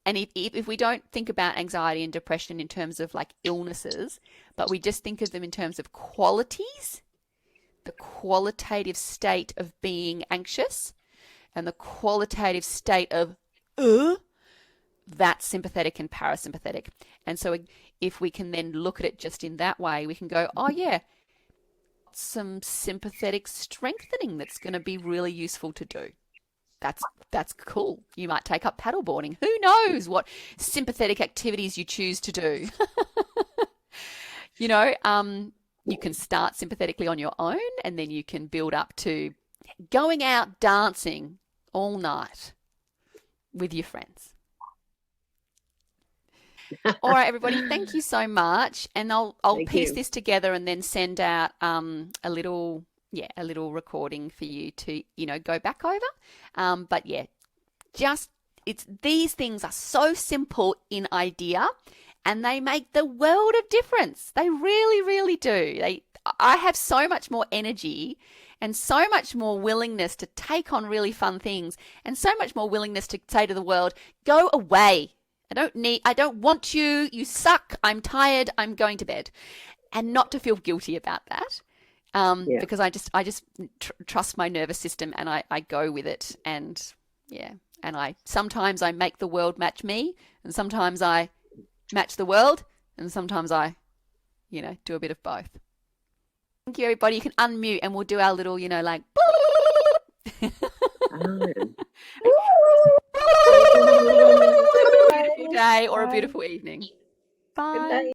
and if we don't think about anxiety and depression in terms of like illnesses, but we just think of them in terms of qualities, the qualitative state of being anxious and the qualitative state of that's sympathetic and parasympathetic. And so if we can then look at it just in that way, we can go, oh yeah, some sympathetic strengthening that's going to be really useful to do. That's cool. You might take up paddleboarding. Who knows what sympathetic activities you choose to do? you know, you can start sympathetically on your own, and then you can build up to going out dancing all night with your friends. All right, everybody, thank you so much, and I'll Thank piece you. this together and then send out a little recording for you to go back over. But yeah, just it's these things are so simple in idea, and they make the world of difference. They really, really do. I have so much more energy and so much more willingness to take on really fun things, and so much more willingness to say to the world, "Go away. I don't want you. You suck. I'm tired. I'm going to bed," and not to feel guilty about that. Yeah. Because I just trust my nervous system and I go with it, and yeah, and sometimes I make the world match me, and sometimes I match the world, and sometimes I do a bit of both. Thank you, everybody. You can unmute and we'll do our little like Oh. have a beautiful day or a beautiful evening. Good Bye. night.